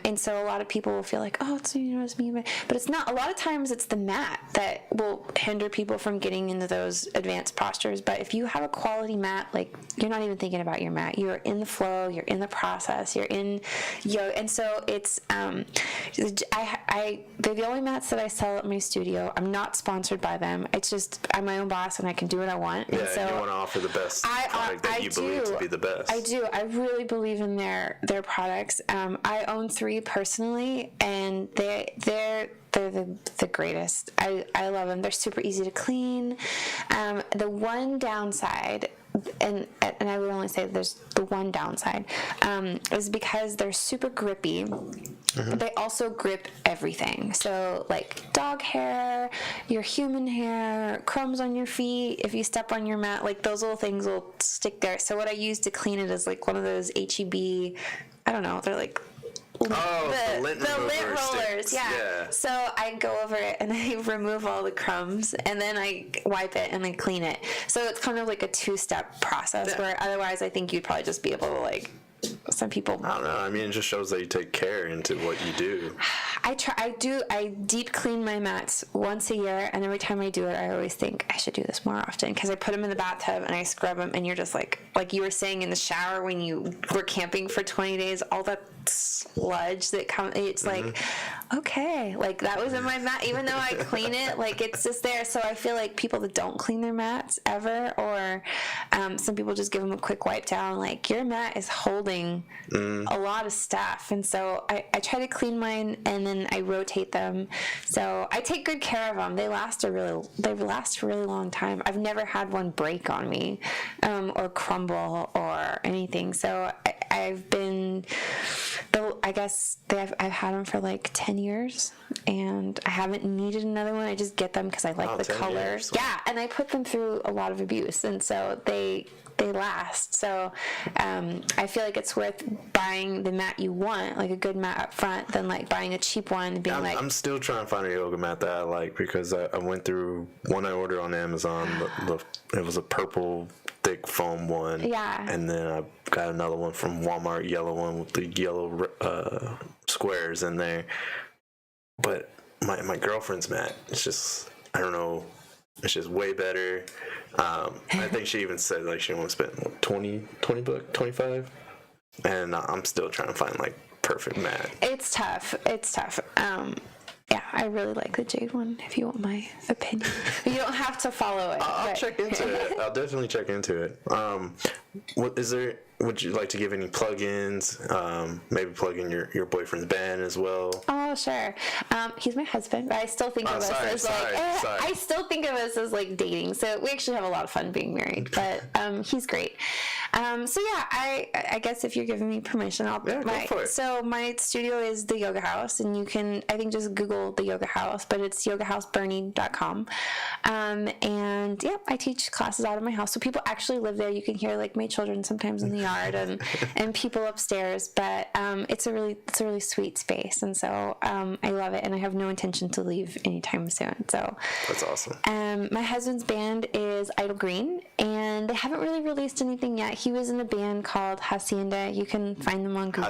Speaker 2: And so a lot of people will feel like, oh, it's me, but it's not. A lot of times it's the mat that will hinder people from getting into those advanced postures. But if you have a quality mat, like you're not even thinking about your mat. You're in the flow, you're in the process, you're in yoga. And so it's, they're the only mats that I sell at my studio. I'm not sponsored by them. It's just, I'm my own boss and I can do what I want.
Speaker 1: Yeah,
Speaker 2: and so
Speaker 1: you want to offer the best product that you believe to be the best.
Speaker 2: I do. I really believe in their product. products. I own 3 personally, and they're the greatest. I love them. They're super easy to clean. The one downside, and I would only say there's the one downside, is because they're super grippy. But they also grip everything. So like dog hair, your human hair, crumbs on your feet, if you step on your mat, like those little things will stick there. So what I use to clean it is like one of those HEB, I don't know, they're like
Speaker 1: the lint
Speaker 2: rollers.
Speaker 1: sticks.
Speaker 2: Yeah. So I go over it and I remove all the crumbs, and then I wipe it and then clean it. So it's kind of like a 2-step process, where otherwise I think you'd probably just be able to like, some people,
Speaker 1: I don't know. I mean, it just shows that you take care into what you do.
Speaker 2: I deep clean my mats once a year, and every time I do it, I always think I should do this more often, because I put them in the bathtub and I scrub them, and you're just like you were saying in the shower when you were camping for 20 days, all that sludge that comes, it's like, okay, like that was in my mat, even though I clean it, like it's just there. So I feel like people that don't clean their mats ever, or some people just give them a quick wipe down, like your mat is holding a lot of stuff. And so I try to clean mine, and then I rotate them. So I take good care of them. They last a really long time. I've never had one break on me, or crumble or anything. So I've been, I guess I've had them for like 10 years, and I haven't needed another one. I just get them because I like the colors. Yeah, and I put them through a lot of abuse, and so they last. So I feel like it's worth buying the mat you want, like a good mat up front, than like buying a cheap one and being
Speaker 1: I'm still trying to find a yoga mat that I like, because I went through one I ordered on Amazon. It was a purple thick foam one. Yeah. And then I got another one from Walmart, yellow one with the yellow squares in there. But my girlfriend's mat, it's just, I don't know, it's just way better. I think she even said like she wants to spend $20, 25, and I'm still trying to find like perfect mat.
Speaker 2: It's tough. Yeah, I really like the jade one, if you want my opinion. You don't have to follow it.
Speaker 1: I'll check into it. I'll definitely check into it. Would you like to give any plug-ins? Maybe plug in your boyfriend's band as well.
Speaker 2: Oh, sure. He's my husband, but I still think of us as I still think of us as like dating. So we actually have a lot of fun being married, but he's great. So yeah, I guess if you're giving me permission, I'll
Speaker 1: go for it.
Speaker 2: So my studio is the Yoga House, and you can, I think, just Google the Yoga House, but it's yogahouseburning.com. And yeah, I teach classes out of my house, so people actually live there. You can hear like my children sometimes in the yard and people upstairs, but it's a really sweet space, and so I love it, and I have no intention to leave anytime soon. So
Speaker 1: that's awesome.
Speaker 2: My husband's band is Idle Green, and they haven't really released anything yet. He was in a band called Hacienda. You can find them on Google.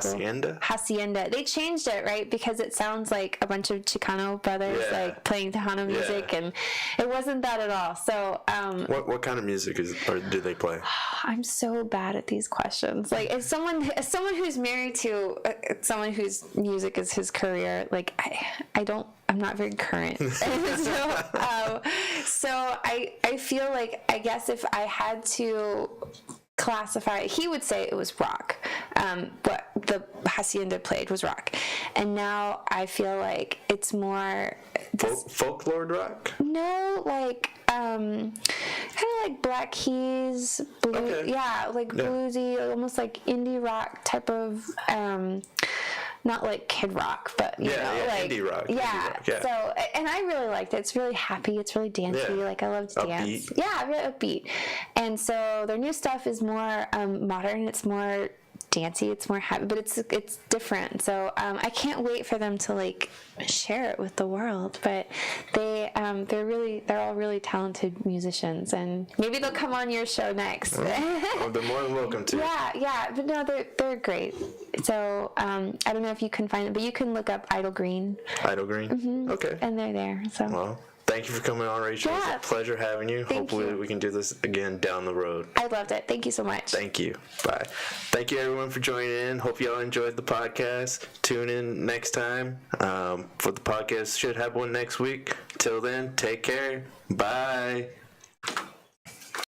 Speaker 2: Hacienda. They changed it, right? Because it sounds like a bunch of Chicano brothers like playing Tejano music, and it wasn't that at all. So
Speaker 1: what kind of music do they play?
Speaker 2: I'm so bad at these questions. Like, as someone who's married to someone whose music is his career, like I'm not very current. So I feel like, I guess if I had to classify, he would say it was rock. What the Hacienda played was rock, and now I feel like it's more
Speaker 1: folklore rock.
Speaker 2: No, like kind of like Black Keys, bluesy, almost like indie rock type of. Not like Kid Rock, but you know, like
Speaker 1: indie rock.
Speaker 2: Yeah.
Speaker 1: Indie rock, yeah.
Speaker 2: So, and I really liked it. It's really happy. It's really dancey. Yeah. Like, I love to dance.
Speaker 1: Upbeat.
Speaker 2: Yeah, really upbeat. And so their new stuff is more modern. It's more dancey. It's more happy, but it's different. So I can't wait for them to like share it with the world. But they're all really talented musicians, and maybe they'll come on your show next.
Speaker 1: They're more than welcome to.
Speaker 2: Yeah, but no, they're great. So I don't know if you can find it, but you can look up Idle Green.
Speaker 1: Idle Green.
Speaker 2: Mm-hmm.
Speaker 1: Okay.
Speaker 2: And they're there. So.
Speaker 1: Well, thank you for coming on, Rachel.
Speaker 2: Yeah.
Speaker 1: It's a pleasure having you. Hopefully we can do this again down the road.
Speaker 2: I loved it. Thank you so much.
Speaker 1: Thank you. Bye. Thank you, everyone, for joining in. Hope y'all enjoyed the podcast. Tune in next time for the podcast. Should have one next week. Till then, take care. Bye.